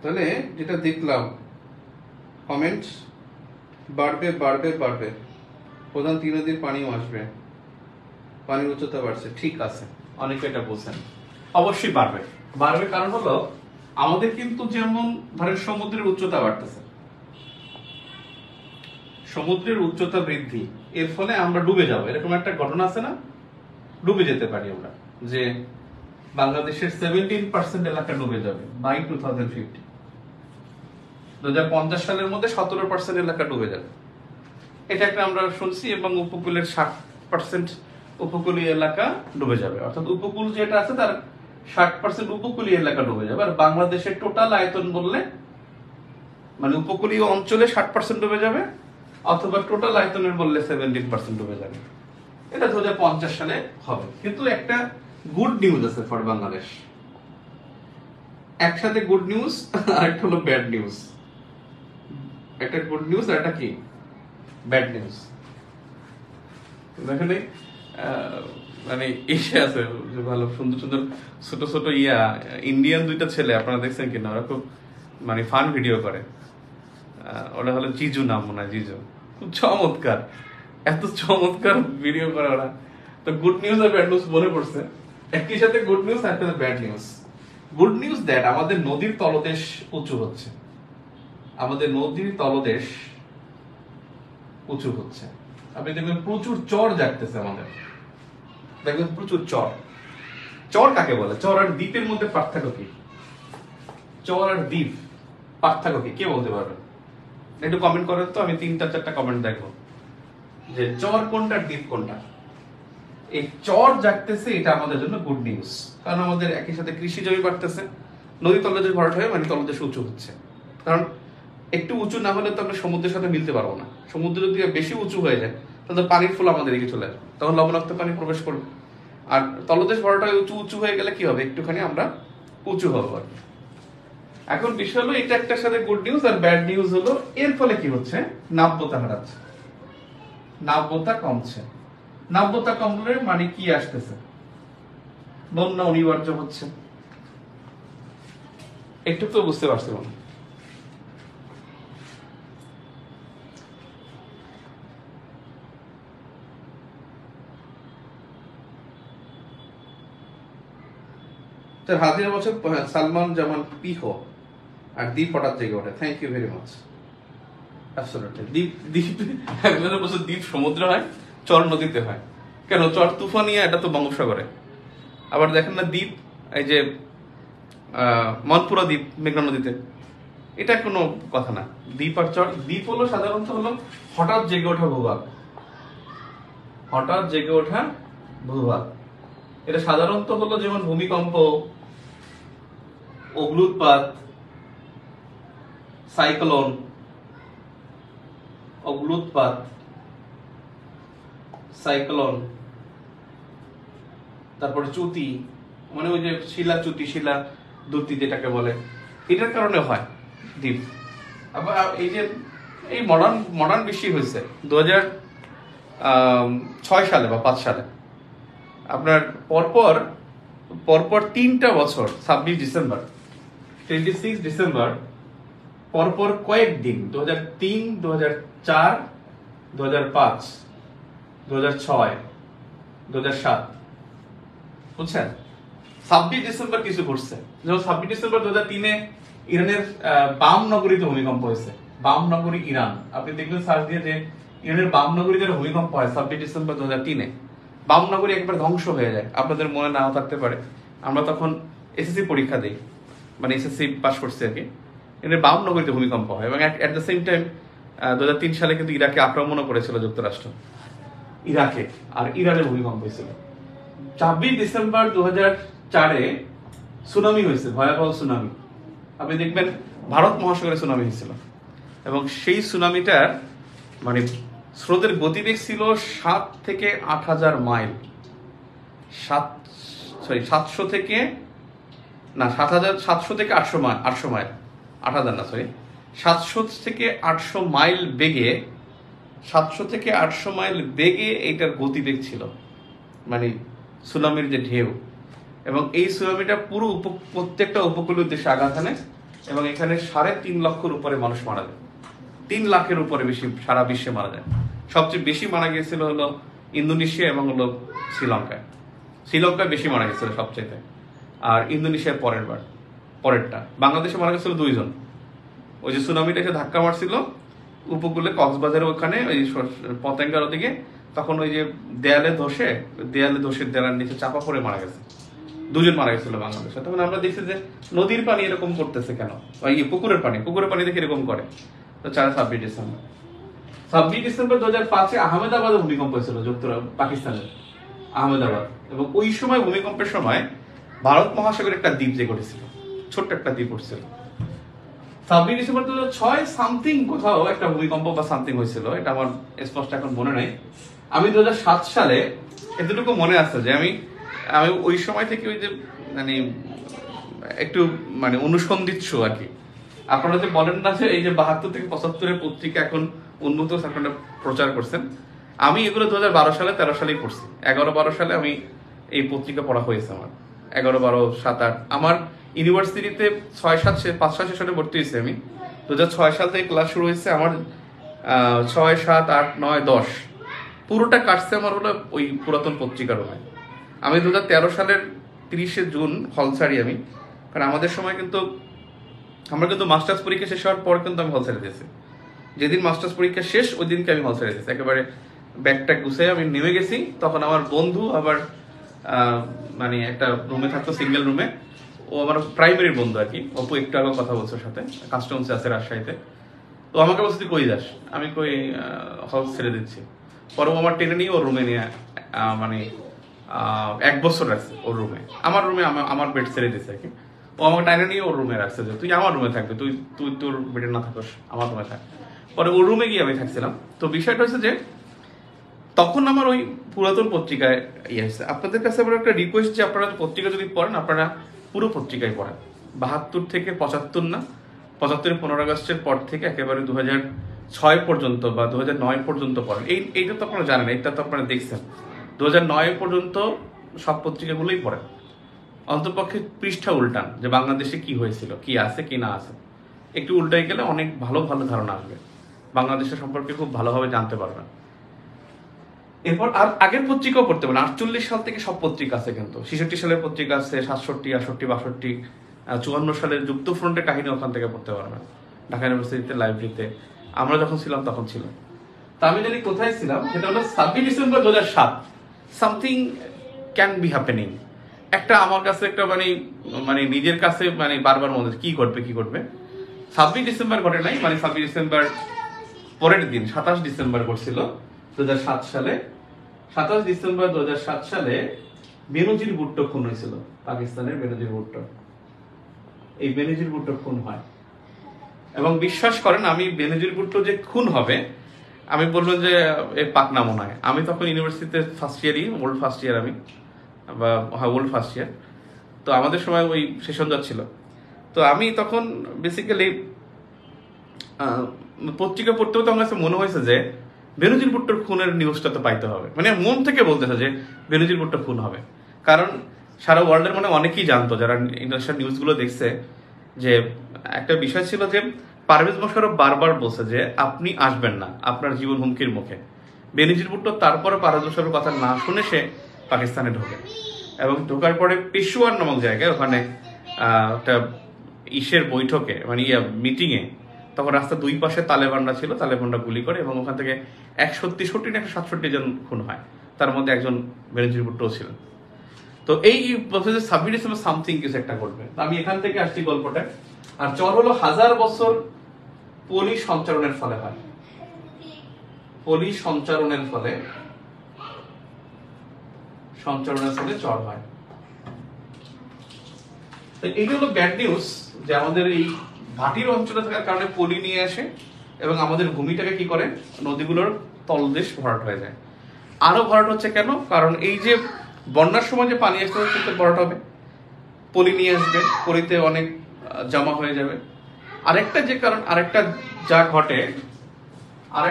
তাহলে যেটা দেখলাম, কমেন্ট বাড়বে বাড়বে বাড়বে, প্রধান 3 নদীর পানিও আসবে, পানির উচ্চতা বাড়ছে, ঠিক আছে, অনেকে এটা বলছেন, অবশ্যই বাড়বে। বাড়বে কারণ হলো আমাদের কিন্তু যেমন ধরেন সমুদ্রের উচ্চতা বাড়তেছে, সমুদ্রের উচ্চতা বৃদ্ধি, এর ফলে আমরা ডুবে যাব, এরকম একটা ঘটনা আছে না? ডুবে যেতে পারি আমরা, যে বাংলাদেশের 17% এলাকা ডুবে যাবে বাই 2050, 2050 সালের মধ্যে 17% এলাকা ডুবে যাবে, এটা একটা আমরা শুনছি, এবং উপকূলের 60% উপকূলীয় এলাকা ডুবে যাবে, অর্থাৎ উপকূল যেটা আছে তার 60% উপকূলীয় এলাকা ডুবে যাবে। আর বাংলাদেশের টোটাল আয়তন বললে মানে উপকূলীয় অঞ্চলে 60% ডুবে যাবে, অথবা টোটাল আয়তনের বললে 17% ডুবে যাবে, এটা 2050 সালে হবে। কিন্তু একটা গুড নিউজ আছে ফর বাংলাদেশ, একসাথে গুড নিউজ আর একটা হলো ব্যাড নিউজ, একটা গুড নিউজ আর একটা কি ব্যাড নিউজ। এখানে মানে ইসে আছে ভালো সুন্দর সুন্দর ছোট ছোট ইন্ডিয়ান 2টা ছেলে, আপনারা দেখছেন কিনা, ওরা খুব মানে ফান ভিডিও করে, ওরা হলো জিজু নাম মনে হয়, জিজু, খুব চমৎকার, এত চমৎকার ভিডিও করে ওরা। তো গুড নিউজ আর ব্যাড নিউজ মনে পড়ছে, একই সাথে গুড নিউজ আর একটা bad news. Good news that আমাদের নদীর তলদেশ উঁচু হচ্ছে, আমাদের নদীর তলদেশ উঁচু হচ্ছে। আপনি দেখবেন প্রচুর চর জাগতেছে আমাদের, দেখবেন প্রচুর চর। চর কাকে বলে? চর আর দ্বীপের মধ্যে পার্থক্য কি? চর আর দ্বীপ পার্থক্য কি কে বলতে পারবেন? একটু কমেন্ট করেন তো, আমি 3-4টা কমেন্ট দেখবো যে চর কোনটা দ্বীপ কোনটা। এই চর জাগতেছে, এটা আমাদের জন্য গুড নিউজ, কারণ আমাদের একই সাথে কৃষি জমি বাড়তেছে, নদী তলদেশ ভরাট হয়ে মানে তলদেশ উঁচু হচ্ছে। কারণ একটু উঁচু না হলে তো আমরা সমুদ্রের সাথে মিলতে পারবো না, সমুদ্র যদি বেশি উঁচু হয়ে যায় তাহলে পানির ফ্লো আমাদের দিকে চলে আসবে, তখন লবণাক্ত পানি প্রবেশ করবে। আর তলদেশ ভরাট হয়ে উঁচু উঁচু হয়ে গেলে কি হবে? একটুখানি আমরা উঁচু হবো আর কি। এখন বিষয় হলো এটা একটার সাথে গুড নিউজ আর ব্যাড নিউজ হলো, এর ফলে কি হচ্ছে? নাব্যতা হারাচ্ছে, নাব্যতা কমছে। নাব্যতা কমলে মানে কি আসতেছে? বন্যা অনিবার্য হচ্ছে, একটু তো বুঝতে পারছি মনে। হাজিরা বছর সালমান জামান পিহো আর দ্বীপ হঠাৎ জেগে ওঠে, thank you very much. Absolutely. দ্বীপ দ্বীপ একজনে বলছে দ্বীপ সমুদ্র হয়, চর নদীতে হয়। কেন? চর তুফানিয়া, এটা তো বঙ্গোপসাগরে। আবার দেখেন না দ্বীপ, এই যে মনপুরা দ্বীপ মেঘনা নদীতে, এটা কোনো কথা না। দ্বীপ আর চর, দ্বীপ হলো সাধারণত হলো হঠাৎ জেগে ওঠা ভূভাগ, হঠাৎ জেগে ওঠা ভূভাগ। এটা সাধারণত হলো যেমন ভূমিকম্প, অগ্ন্যুৎপাত, সাইক্লোন, অগ্ন্যুৎপাত, সাইক্লোন, তারপরে চ্যুতি, মানে ওই যে শিলা চ্যুতি, শিলা দ্যুতি যেটাকে বলে, এটার কারণে হয় দ্বীপ। আবার এই যে এই মডার্ন বেশি হয়েছে 2006 সালে বা 5 সালে, আপনার পরপর 3টা বছর 26 ডিসেম্বর, 26 ডিসেম্বর পরপর কয়েকদিন 2003, 2004, 2005, 2006, 2007, বুঝছেন? 26 ডিসেম্বর কিছু করছে। যেমন 26 ডিসেম্বর 2003-এ ইরানের বাম নগরীতে ভূমিকম্প হয়েছে। বাম নগরী ইরান, আপনি দেখবেন সার্চ দিয়ে যে ইরানের বাম নগরীতে ভূমিকম্প হয় 26 ডিসেম্বর 2003-এ। বাম নগরী একবার ধ্বংস হয়ে যায়। আপনাদের মনে নাও থাকতে পারে, আমরা তখন এসএসসি পরীক্ষা দিই, মানে এসএসসি পাস করছি আর কি। ইরানের বাম নগরীতে ভূমিকম্প হয় এবং অ্যাট দ্য সেম টাইম 2003 সালে কিন্তু ইরাকে আক্রমণও করেছিল যুক্তরাষ্ট্র, ইরাকে, আর ইরানে ভূমিকম্প হয়েছিল। 26 ডিসেম্বর 2004-এ সুনামি হয়েছে, ভয়াবহ সুনামি। আপনি দেখবেন ভারত মহাসাগরে সুনামি হয়েছিল এবং সেই সুনামিটার মানে স্রোতের গতিবেগ ছিল 7 থেকে 8,000 মাইল। 700 থেকে 800 মাইল, 8,000 না, সরি, 700 থেকে 800 মাইল বেগে, 700 থেকে 800 মাইল বেগে এইটার গতিবেগ ছিল, মানে সুনামির যে ঢেউ। এবং এই সুনামিটা পুরো প্রত্যেকটা উপকূলীয় দেশে আঘাত হানে এবং এখানে 3.5 লক্ষের উপরে মানুষ মারা যায়। 3 লাখের উপরে বেশি সারা বিশ্বে মারা যায়। সবচেয়ে বেশি মারা গিয়েছিল হলো ইন্দোনেশিয়া এবং হলো শ্রীলঙ্কায়। শ্রীলঙ্কায় বেশি মারা গেছিল সবচেয়ে, আর ইন্দোনেশিয়ার পরেরটা। বাংলাদেশে মারা গেছিল 2 জন। ওই যে সুনামিটা এসে ধাক্কা মারছিল উপকূলে, কক্সবাজারের ওখানে, ওই পতেঙ্গার ওদিকে, তখন ওই যে দেয়ালে ধসে দেয়ালের নিচে চাপা পড়ে মারা গেছে 2 জন মারা গেছিল বাংলাদেশে। তখন আমরা দেখছি যে নদীর পানি এরকম করতেছে কেন, পুকুরের পানি দেখে এরকম করে। তো 26 ডিসেম্বর 2005-এ আহমেদাবাদে ভূমিকম্প হয়েছিল, পাকিস্তানের আহমেদাবাদ। এবং ওই সময় ভূমিকম্পের সময় ভারত মহাসাগরে একটা দ্বীপ যে ঘটেছিল, ছোট্ট একটা দ্বীপ উঠছিল। 26 ডিসেম্বর 2006 সামথিং কোথাও একটা ভূমিকম্প বা সামথিং হয়েছিল, এটা আমার স্পষ্ট এখন মনে নাই। আমি 2007 সালে এতটুকু মনে আছে যে আমি ওই সময় থেকে ওই যে মানে একটু মানে অনুসন্ধিৎসু আর কি। আপনারা যে বলেন না যে এই যে 72 থেকে 75-এর পত্রিকা এখন উন্মুক্ত আপনারা প্রচার করছেন, আমি এগুলো 2012 সালে 13 সালেই পড়ছি। 11-12 সালে আমি এই পত্রিকা পড়া হয়েছে আমার, 11-12, 7-8। আমার ইউনিভার্সিটিতে 5-6 সালে ভর্তি হয়েছে আমি। 2006 সাল থেকে ক্লাস শুরু হয়েছে আমার। 6, 7, 8, 9, 10 পুরোটা কাটছে আমার হলো ওই পুরাতন পত্রিকার হয়। আমি 2013 সালের 30শে জুন হল ছাড়ি আমি, কারণ আমাদের সময় কিন্তু আমরা কিন্তু মাস্টার্স পরীক্ষা শেষ হওয়ার পর কিন্তু আমি হল ছেড়ে দিয়েছি। যেদিন মাস্টার্স পরীক্ষা শেষ ওই দিনকে আমি হল ছেড়ে দিয়েছি, একেবারে ব্যাগটা গুছিয়ে আমি নেমে গেছি। তখন আমার বন্ধু আবার মানে একটা রুমে থাকতো, সিঙ্গেল রুমে। ও আমার প্রাইমারির বন্ধু আর কি, অপু একটু আগে কথা বলছে ওর সাথে, কাস্টমসে আছে রাজশাহীতে। তো আমাকে বলছে তুই কই যাস, আমি কই হল ছেড়ে দিচ্ছি। পরে আমার টেনে নিয়ে ওর রুমে নিয়ে মানে 1 বছর রাখছে ওর রুমে, আমার রুমে আমার বেড ছেড়ে দিচ্ছে আর কি। ও আমাকে টাইনে নিয়ে ওর রুমে রাখছে যে তুই আমার রুমে থাকবি, তুই তোর বেডে না থাকস, আমার রুমে থাক। পরে ওর রুমে গিয়ে আমি থাকছিলাম। তো বিষয়টা হচ্ছে যে তখন আমার ওই পুরাতন পত্রিকায় ইয়ে হয়েছে। আপনাদের কাছে আমার একটা রিকোয়েস্ট যে আপনারা পত্রিকা যদি পড়েন আপনারা পুরো পত্রিকায় পড়েন। 72 থেকে 75 না, 75-এর 15 আগস্টের পর থেকে একেবারে 2006 পর্যন্ত বা 2009 পর্যন্ত পড়েন। এইটা তো আপনারা জানেন, এটা তো আপনারা দেখছেন। 2009 পর্যন্ত সব পত্রিকাগুলোই পড়েন। অন্তপক্ষে পৃষ্ঠা উল্টান যে বাংলাদেশে কি হয়েছিল, কি আছে কি না আছে। একটু উল্টাই গেলে অনেক ভালো ভালো ধারণা আসবে, বাংলাদেশের সম্পর্কে খুব ভালোভাবে জানতে পারবেন। এরপর আর আগের পত্রিকাও পড়তে পারেন। 48 সাল থেকে সব পত্রিকা আছে, কিন্তু 66 সালের পত্রিকা আছে, 67, 68, 62, 54 সালের যুক্তফ্রন্টের কাহিনী ওখান থেকে পড়তে পারবেন ঢাকা ইউনিভার্সিটিতে লাইব্রেরিতে। আমরা যখন ছিলাম তখন ছিল। তা আমি জানি কোথায় ছিলাম, সেটা হলো 26 December 2007। Something can be happening. একটা আমার কাছে একটা মানে মানে নিজের কাছে মানে বারবার মনে হচ্ছে কি করবে কি করবে। 26 ডিসেম্বর ঘটে নাই, মানে 26 ডিসেম্বর পরের দিন 27 ডিসেম্বর করছিল 2007 সালে। 27 ডিসেম্বর 2007 সালে বেনজির ভুট্টো খুন হয়েছিল, পাকিস্তানের বেনজির ভুট্টো। এই বেনজির ভুট্টো খুন হয় এবং বিশ্বাস করেন আমি বেনজির ভুট্টো যে খুন হবে আমি বলবো যে এর পাকনাম নয়। আমি তখন ইউনিভার্সিটিতে ফার্স্ট ইয়ারই, ওল্ড ফার্স্ট ইয়ার আমি, বা হ্যাঁ ওল্ড ফার্স্ট ইয়ার। তো আমাদের সময় ওই সেশন যাচ্ছিল। তো আমি তখন বেসিক্যালি পত্রিকা পড়তে পড়তে আমার কাছে মনে হয়েছে যে বেনজির ভুট্টোর খুনের নিউজটা তো পাইতে হবে, মানে মন থেকে বলতেছে যে বেনজির ভুট্টো খুন হবে। কারণ সারা ওয়ার্ল্ডের মানে অনেকেই জানতো যারা ইন্টারন্যাশনাল নিউজগুলো দেখছে যে একটা বিষয় ছিল যে পারভেজ মোশাররফ বারবার বলছে যে আপনি আসবেন না, আপনার জীবন হুমকির মুখে। বেনজির ভুট্টো তারপরে পারভেজ মোশাররফের কথা না শুনে সে পাকিস্তানে ঢোকে এবং ঢোকার পরে পেশোয়ার নামক জায়গায় ওখানে একটা ইসের বৈঠকে মানে মিটিংয়ে তখন রাস্তার দুই পাশে তালেবানরা ছিল, তালেবানরা গুলি করে এবং ওখান থেকে 163 না 167 জন খুন হয়, তার মধ্যে একজন বেনজির ভুট্টোও ছিলেন। তো এই বলছে যে 26 ডিসেম্বর সামথিং কিছু একটা করবে। আমি এখান থেকে আসছি গল্পটা। আর চর হলো 1000 বছর পলি সঞ্চারণের ফলে হয়, পলি সঞ্চারণের ফলে চর হয়। এইটা হলো ব্যাড নিউজ যে আমাদের এই ভাটির অঞ্চলে থাকার কারণে পলি নিয়ে আসে এবং আমাদের ভূমিটাকে কি করে, নদীগুলোর তলদেশ ভরাট হয়ে যায়। আরো ভরাট হচ্ছে কেন? কারণ এই যে বন্যার সময় যে পানি আসতে হচ্ছে ভরাট হবে, পলি নিয়ে আসবে, পলিতে অনেক জমা হয়ে যাবে। আরেকটা যে কারণ, আরেকটা যা ঘটে আরে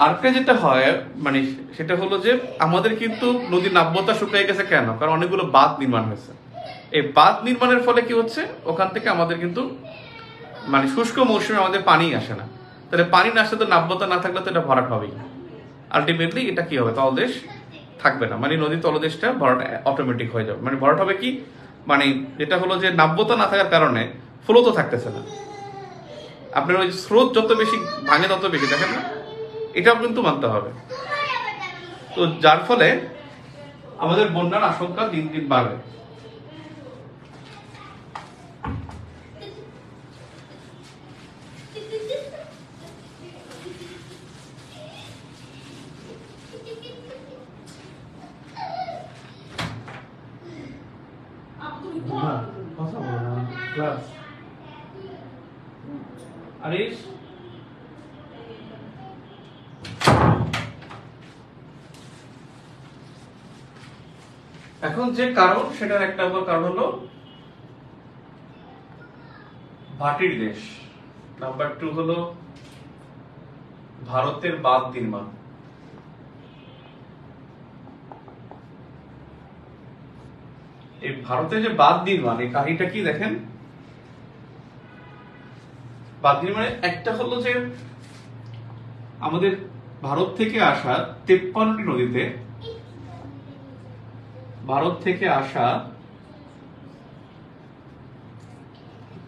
আরেকটা যেটা হয় মানে সেটা হলো যে আমাদের কিন্তু নদীর নাব্যতা শুকিয়ে গেছে কেন? কারণ অনেকগুলো বাঁধ নির্মাণ হয়েছে। এই বাঁধ নির্মাণের ফলে কি হচ্ছে, ওখান থেকে আমাদের কিন্তু মানে শুষ্ক মৌসুমে আমাদের পানি আসে না। তাহলে পানি না আসলে তো নাব্যতা না থাকলে তো এটা ভরাট হবেই। আলটিমেটলি এটা কি হবে, তলদেশ থাকবে না, মানে নদীর তলদেশটা ভরাট অটোমেটিক হয়ে যাবে। মানে ভরাট হবে কি, মানে যেটা হলো যে নাব্যতা না থাকার কারণে ফ্লো তো থাকতেছে না। আপনার ওই স্রোত যত বেশি ভাঙে তত বেশি, দেখেন না, এটাও কিন্তু মানতে হবে। তো যার ফলে আমাদের বন্যার আশঙ্কা দিন দিন বাড়বে। কথা বলো না ক্লাস। আরিশ এখন যে কারণ, সেটার একটা কারণ হলো ভাটির দেশ। নাম্বার 2 হলো ভারতের বাঁধ নির্মাণ। এই ভারতের যে বাঁধ নির্মাণ, এই কাহিনীটা কি দেখেন। বাঁধ নির্মাণে একটা হলো যে আমাদের ভারত থেকে আসা 53টি নদীতে, ভারত থেকে আসা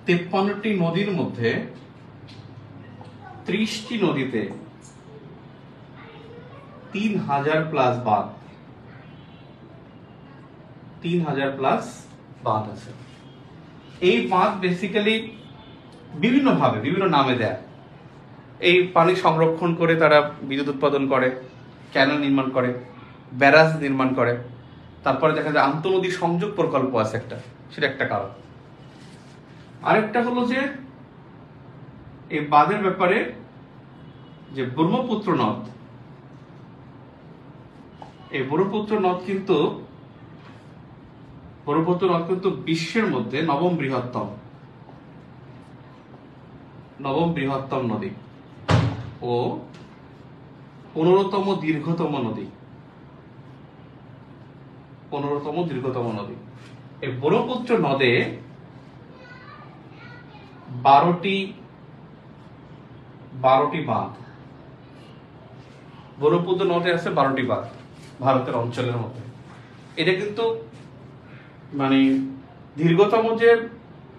53টি নদীর মধ্যে 30টি নদীতে 3000 প্লাস বাঁধ, 3000 প্লাস বাঁধ আছে। এই বাঁধ বেসিক্যালি বিভিন্ন ভাবে বিভিন্ন নামে দেয়। এই পানি সংরক্ষণ করে তারা বিদ্যুৎ উৎপাদন করে, ক্যানেল নির্মাণ করে, ব্যারাজ নির্মাণ করে। তারপরে দেখা যায় আন্তঃনদী সংযোগ প্রকল্প আছে একটা, সেটা একটা কারণ। আরেকটা হলো যে এই বাঁধের ব্যাপারে যে ব্রহ্মপুত্র নদ, এই ব্রহ্মপুত্র নদ কিন্তু বিশ্বের মধ্যে নবম বৃহত্তম নদী ও 15তম দীর্ঘতম নদী। এই ব্রহ্মপুত্র নদে 12টি 12টি বাঁধ, ব্রহ্মপুত্র নদে আছে 12টি বাঁধ ভারতের অঞ্চলের মধ্যে। এটা কিন্তু মানে দীর্ঘতম যে,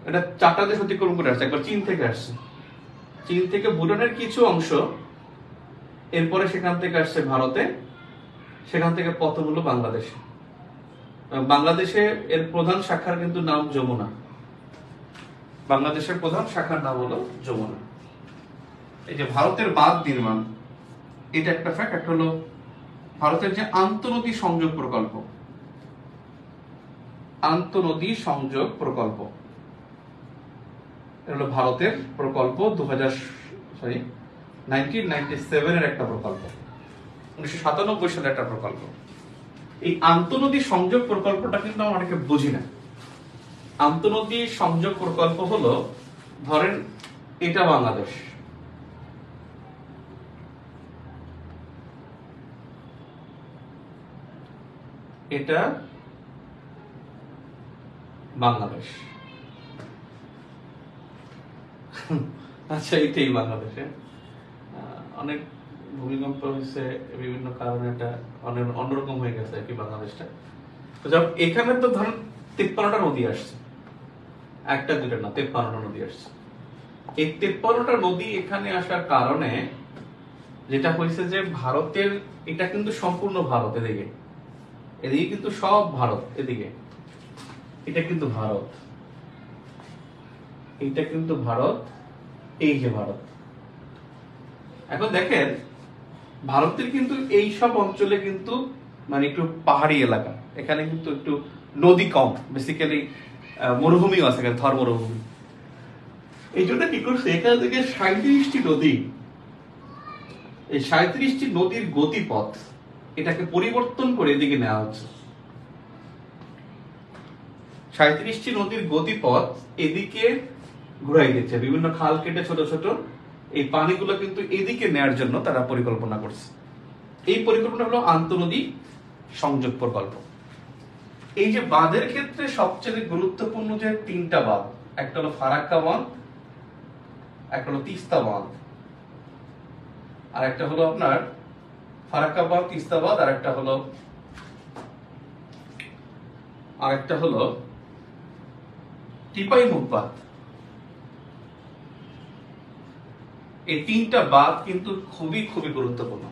এটা 4টা দেশ অতিক্রম করে আসছে। একবার চীন থেকে আসছে, চীন থেকে ভুটানের কিছু অংশ, এরপরে সেখান থেকে আসছে ভারতে, সেখান থেকে পতন হলো বাংলাদেশে। বাংলাদেশে এর প্রধান শাখার কিন্তু নাম যমুনা, বাংলাদেশের প্রধান শাখার নাম হলো যমুনা। এই যে ভারতের বাঁধ নির্মাণ, এটা একটা ফ্যাক্ট। একটা হলো ভারতের যে আন্তঃনদী সংযোগ প্রকল্প, আন্তঃনদী সংযোগ প্রকল্প, এটা হলো ভারতের প্রকল্প 1997 এর একটা প্রকল্প, 1997 সালের একটা প্রকল্প। এই আন্তঃনদী সংযোগ প্রকল্পটা কিন্তু আমরা অনেকে বুঝি না। আন্তঃনদী সংযোগ প্রকল্প হলো, ধরেন এটা বাংলাদেশ, এটা বাংলাদেশ, আচ্ছা এটাই বাংলাদেশে অনেক ভূমিকম্প হয়েছে, বিভিন্ন কারণে এটা অনেক অন্যরকম হয়ে গেছে আর কি বাংলাদেশটা। তো যখন এখানে তো ধরেন 53টা নদী আসছে, একটা দুটা না, 53টা নদী আসছে। এই 53টা নদী এখানে আসার কারণে যেটা হয়েছে যে ভারতের, এটা কিন্তু সম্পূর্ণ ভারত, এদিকে এদিকে কিন্তু সব ভারত, এদিকে এটা কিন্তু ভারত, এটা কিন্তু ভারত, এই যে ভারত। এখন দেখেন ভারতের কিন্তু এই সব অঞ্চলে কিন্তু মানে একটু পাহাড়ি এলাকা, এখানে কিন্তু একটু নদী কম, বেসিক্যালি মরুভূমিও আছে এখানে, থর মরুভূমি। এই জন্য কি করছে, এখান থেকে 37টি নদী, এই 37টি নদীর গতিপথ এটাকে পরিবর্তন করে এদিকে নেওয়া হচ্ছে। 37টি নদীর গতিপথ এদিকে ঘুরাই দিচ্ছে, বিভিন্ন খাল কেটে ছোট ছোট এই পানিগুলো কিন্তু এদিকে নেয়ার জন্য তারা পরিকল্পনা করছে। এই পরিকল্পনা হলো আন্তঃনদী সংযোগ প্রকল্প। এই যে বাঁধের ক্ষেত্রে সবচেয়ে গুরুত্বপূর্ণ যে 3টা বাঁধ, একটা হলো ফারাক্কা বাঁধ, একটা হলো তিস্তা বাঁধ, আর একটা হলো আপনার ফারাক্কা বাঁধ, তিস্তা বাঁধ, আর একটা হলো টিপাইমুখ বাঁধ। এই 3টা বাঁধ কিন্তু খুবই খুবই গুরুত্বপূর্ণ।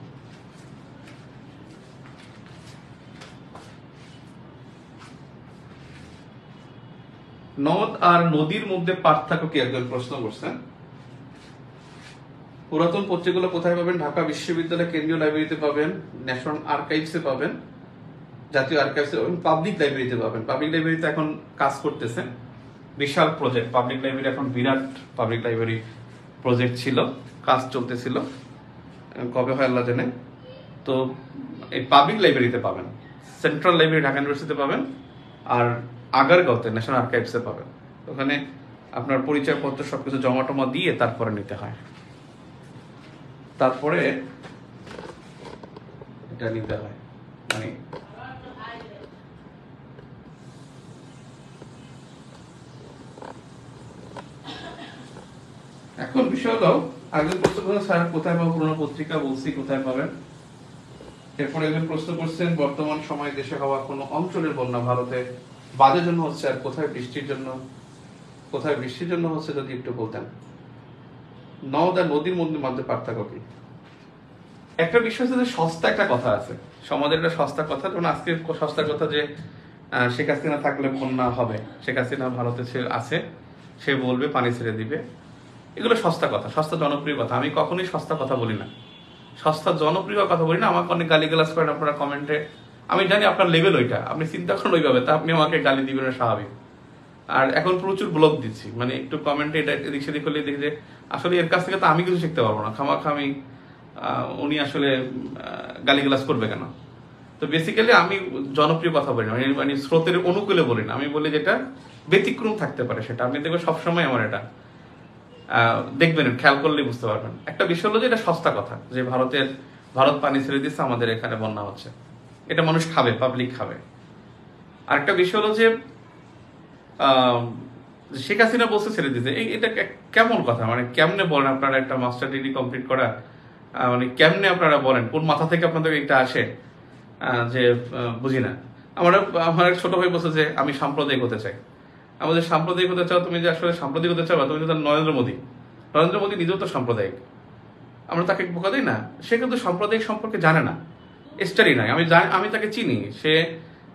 নদ আর নদীর মধ্যে পার্থক্য কি একজন প্রশ্ন করছেন। পুরাতন পত্রিকাগুলো কোথায় পাবেন? ঢাকা বিশ্ববিদ্যালয় কেন্দ্রীয় লাইব্রেরিতে পাবেন, ন্যাশনাল আর্কাইভসে পাবেন, জাতীয় আর্কাইভসে পাবেন, পাবলিক লাইব্রেরিতে পাবেন। পাবলিক লাইব্রেরিতে এখন কাজ করতেছে, বিশাল প্রজেক্ট। পাবলিক লাইব্রেরি এখন বিরাট পাবলিক লাইব্রেরি প্রজেক্ট ছিল, কাজ চলতেছিল, কবে হয় আল্লাহ জানে। তো এই পাবলিক লাইব্রেরিতে পাবেন, সেন্ট্রাল লাইব্রেরি ঢাকা ইউনিভার্সিটিতে পাবেন, আর আগারগাঁওতে ন্যাশনাল আর্কাইভসে পাবেন। ওখানে আপনার পরিচয়পত্র সবকিছু জমা টমা দিয়ে তারপরে নিতে হয়, তারপরে এটা নিতে হয়। মানে এখন বিষয় হলো, আগে প্রশ্ন করছেন স্যার কোথায় পাবো পুরোনো পত্রিকা, বলছি কোথায় পাবেন। এরপরে একজন প্রশ্ন করছেন বর্তমান সময়ে দেশে হওয়া কোনো অঞ্চলের বন্যা ভারতে বাদের জন্য হচ্ছে, আর কোথায় বৃষ্টির জন্য হচ্ছে যদি একটু বলতেন। নদ আর নদীর মধ্যে পার্থক্য কি? একটা বিষয় হচ্ছে যে সস্তা একটা কথা আছে সমাজের, একটা সস্তা কথা, যেমন আজকে সস্তা কথা যে শেখ হাসিনা থাকলে বন্যা হবে, শেখ হাসিনা ভারতে আছে, সে বলবে পানি ছেড়ে দিবে, এগুলো সস্তা কথা, সস্তা জনপ্রিয় কথা। আমি কখনোই সস্তা কথা বলি না, সস্তা জনপ্রিয় কথা বলি না। আমাকে অনেক গালিগালাজ করেন আপনারা কমেন্টে, আমি জানি আপনার লেভেল ওইটা, আপনি চিন্তা করেন ওইভাবে, তা আপনি আমাকে গালি দিবেন, স্বাভাবিক। আর এখন প্রচুর ব্লগ দিচ্ছি, মানে একটু কমেন্টে এটা এদিক সেদিক করলে দেখি যে আসলে এর কাছ থেকে তো আমি কিছু শিখতে পারবো না, খামাখা আমি উনি আসলে গালিগালাজ করবে কেন। তো বেসিক্যালি আমি জনপ্রিয় কথা বলি না, মানে স্রোতের অনুকূলে বলি না, আমি বলি যেটা ব্যতিক্রম থাকতে পারে সেটা। আপনি দেখবেন সবসময় আমার এটা দেখবেন, খেয়াল করলেই বুঝতে পারবেন। একটা বিষয় হলো যে এটা সস্তা কথা, যে ভারত পানি ছেড়ে দিচ্ছে, আমাদের এখানে বন্যা হচ্ছে, এটা মানুষ খাবে, পাবলিক খাবে। আরেকটা বিষয় হলো যে শেখ হাসিনা বলছে ছেড়ে দিতে, এটা কেমন কথা? মানে কেমনে বলেন আপনারা একটা মাস্টার ডিগ্রি কমপ্লিট করা, মানে কেমনে আপনারা বলেন, কোন মাথা থেকে আপনাদের এটা আসে যে বুঝি না। আমার এক ছোট ভাই বলছে যে আমি সাম্প্রদায়িক হতে চাই। আমাদের সাম্প্রদায়িক হতে চাও, তুমি যে আসলে সাম্প্রদায়িক হতে চাও, তুমি তো নরেন্দ্র মোদী নিজেও তো সাম্প্রদায়িক। আমরা তাকে বোকা দিই না? সে কিন্তু সাম্প্রদায়িক সম্পর্কে জানে না, স্টাডি নাই। আমি তাকে চিনি, সে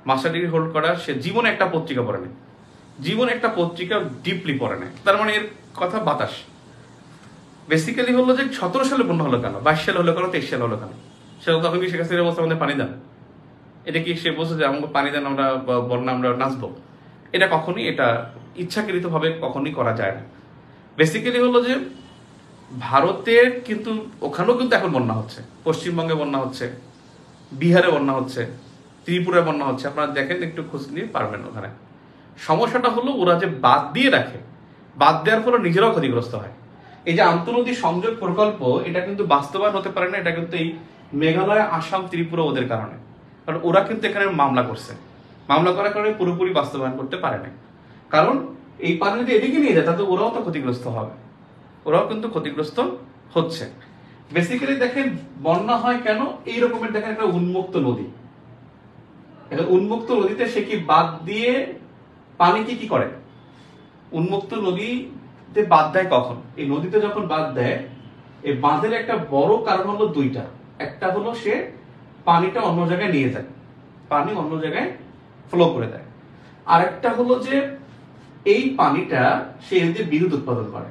মাস্টার ডিগ্রি হোল্ড করা, সে জীবনে একটা পত্রিকা পড়ে নেই, জীবনে একটা পত্রিকা ডিপলি পড়ে নেয়। তার মানে এর কথা বাতাস। বেসিক্যালি হলো যে 17 সালে বন্যা হলো কেন, 22 সালে হলো কেন, 23 সালে হলো কেন? সেটা তখন কি শেখ হাসিনা বলছে আমাদের পানি দেন? এটা কি সে বলছে যে আমাকে পানি দেন, আমরা বন্যা আমরা নাচবো? এটা কখনই, এটা ইচ্ছাকৃত ভাবে কখনই করা যায় না। বেসিক্যালি হলো যে ভারতের কিন্তু ওখানেও কিন্তু এখন বন্যা হচ্ছে, পশ্চিমবঙ্গে বন্যা হচ্ছে, বিহারে বন্যা হচ্ছে, ত্রিপুরায় বন্যা হচ্ছে। আপনারা দেখেন, একটু খোঁজ নিয়ে পারবেন ওখানে। সমস্যাটা হলো ওরা যে বাদ দিয়ে রাখে, বাদ দেওয়ার ফলে নিজেরাও ক্ষতিগ্রস্ত হয়। এই যে আন্তঃনদী সংযোগ প্রকল্প, এটা কিন্তু বাস্তবায়ন হতে পারে না, এটা কিন্তু এই মেঘালয়, আসাম, ত্রিপুরা ওদের কারণে। কারণ ওরা কিন্তু এখানে মামলা করছে, মামলা করার কারণে পুরোপুরি বাস্তবায়ন করতে পারে না। কারণ এই পানি যদি এদিকে নিয়ে যায় তাহলে ওরাও তো ক্ষতিগ্রস্ত হবে, ওরাও কিন্তু ক্ষতিগ্রস্ত হচ্ছে। বেসিক্যালি দেখেন বন্যা হয় কেন, এই রকমের দেখেন একটা উন্মুক্ত নদী, উন্মুক্ত নদীতে সে কি বাদ দিয়ে পানি কি করে? উন্মুক্ত নদীতে বাদ দেয় কখন? এই নদীতে যখন বাদ দেয়, এই বাঁধের একটা বড় কারণ হলো দুইটা। একটা হলো সে পানিটা অন্য জায়গায় নিয়ে যায়, পানি অন্য জায়গায় ফ্লো করে দেয়। আর একটা হলো যে এই পানিটা সে এদিকে বিদ্যুৎ উৎপাদন করে।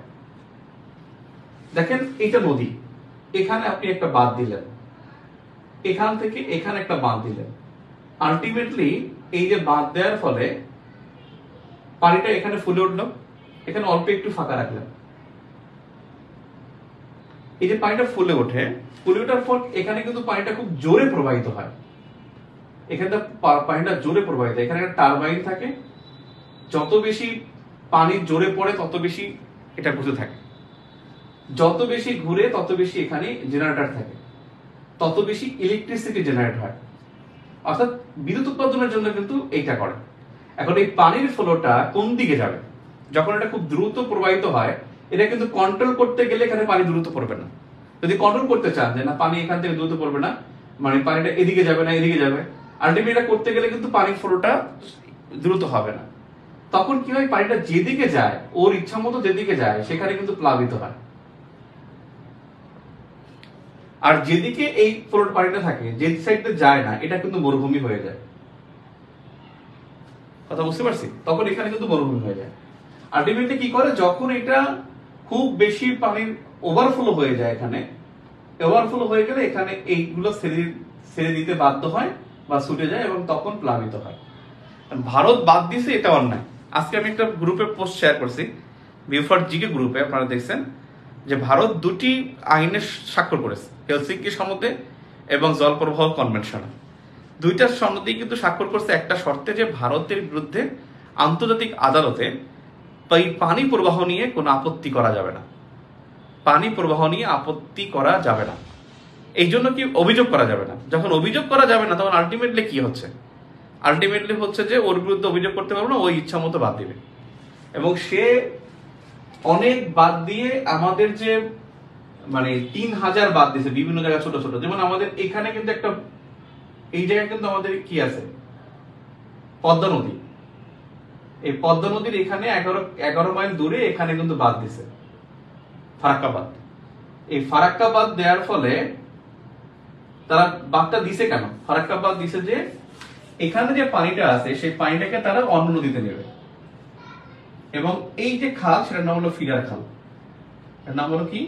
দেখেন এটা নদী, এখানে আপনি একটা বাঁধ দিলেন, এখান থেকে এখানে একটা বাঁধ দিলেন। আলটিমেটলি এই যে বাঁধ দেওয়ার ফলে পানিটা এখানে ফুলে উঠলো, এখানে অল্প একটু ফাঁকা রাখলেন, এই যে পানিটা ফুলে ওঠে, ফুলে ওঠার পর এখানে কিন্তু পানিটা খুব জোরে প্রবাহিত হয়, এখানে পানিটা জোরে প্রবাহিত হয়। এখানে একটা টারবাইন থাকে, যত বেশি পানি জোরে পড়ে তত বেশি এটা ঘুরতে থাকে, যত বেশি ঘুরে তত বেশি এখানে জেনারেটর থাকে, তত বেশি ইলেকট্রিসিটি জেনারেট হয়। অর্থাৎ বিদ্যুৎ উৎপাদনের জন্য কিন্তু এইটা করে। এখন এই পানির ফ্লোটা কোন দিকে যাবে? যখন এটা খুব দ্রুত প্রবাহিত হয়, এটা কিন্তু কন্ট্রোল করতে গেলে এখানে পানি দ্রুত পড়বে না। যদি কন্ট্রোল করতে চান যে না পানি এখান থেকে দ্রুত পড়বে না, মানে পানিটা এদিকে যাবে না এদিকে যাবে, আলটিমেটলি এটা করতে গেলে কিন্তু পানির ফ্লোটা দ্রুত হবে না। তখন কি হয়, পানিটা যেদিকে যায়, ওর ইচ্ছা মতো যেদিকে যায় সেখানে কিন্তু প্লাবিত হয়। আর যেদিকে এই ফ্লোট পানিটা থাকে, যে সাইডে যায় না, এটা কিন্তু মরুভূমি হয়ে যায়। কথা বুঝতে পারছি? তখন এখানে কিন্তু মরুভূমি হয়ে যায়। আলটিমেটলি কি করে, যখন এটা খুব বেশি পানির ওভারফ্লো হয়ে যায়, এখানে ওভারফ্লো হয়ে গেলে এখানে এইগুলো ছেড়ে দিতে বাধ্য হয় বা ছুটে যায় এবং তখন প্লাবিত হয়। ভারত বাদ দিছে, এটা অন্যায়। আজকে আমি একটা গ্রুপে পোস্ট শেয়ার করছি, বিউফার জিকে গ্রুপে, আপনারা দেখছেন যে ভারত দুটি আইনে স্বাক্ষর করেছে, হেলসিঙ্কি সনদে এবং জলপ্রবাহ কনভেনশনে। দুইটা সনদেই কিন্তু স্বাক্ষর করছে একটা শর্তে, যে ভারতের বিরুদ্ধে আন্তর্জাতিক আদালতে পানি প্রবাহ নিয়ে কোনো আপত্তি করা যাবে না, পানি প্রবাহ নিয়ে আপত্তি করা যাবে না। এই জন্য কি অভিযোগ করা যাবে না। যখন অভিযোগ করা যাবে না, তখন আলটিমেটলি কি হচ্ছে? আলটিমেটলি হচ্ছে যে ওর বিরুদ্ধে অভিযোগ করতে পারবো না, ওই ইচ্ছা মতো বাদ দিবে। এবং সে অনেক বাদ দিয়ে আমাদের যে মানে 3000 বাদ দিয়েছে বিভিন্ন জায়গায় ছোট ছোট। যেমন আমাদের এখানে কিন্তু একটা, এই জায়গায় কিন্তু আমাদের কি আছে, পদ্মা নদী। এই পদ্মা নদীর এখানে 11 মাইল দূরে এখানে কিন্তু বাদ দিছে ফারাক্কা বাঁধ। এই ফারাক্কা বাঁধ দেওয়ার ফলে তারা বাঁধটা দিছে কেন? ফারাক্কা বাঁধ দিছে যে এখানে যে পানিটা আছে সেই পানিটাকে তারা অন্য নদীতে নেবে, এবং এই যে খাল সেটার নাম হলো ফিডার খাল। এর নাম হলো কি?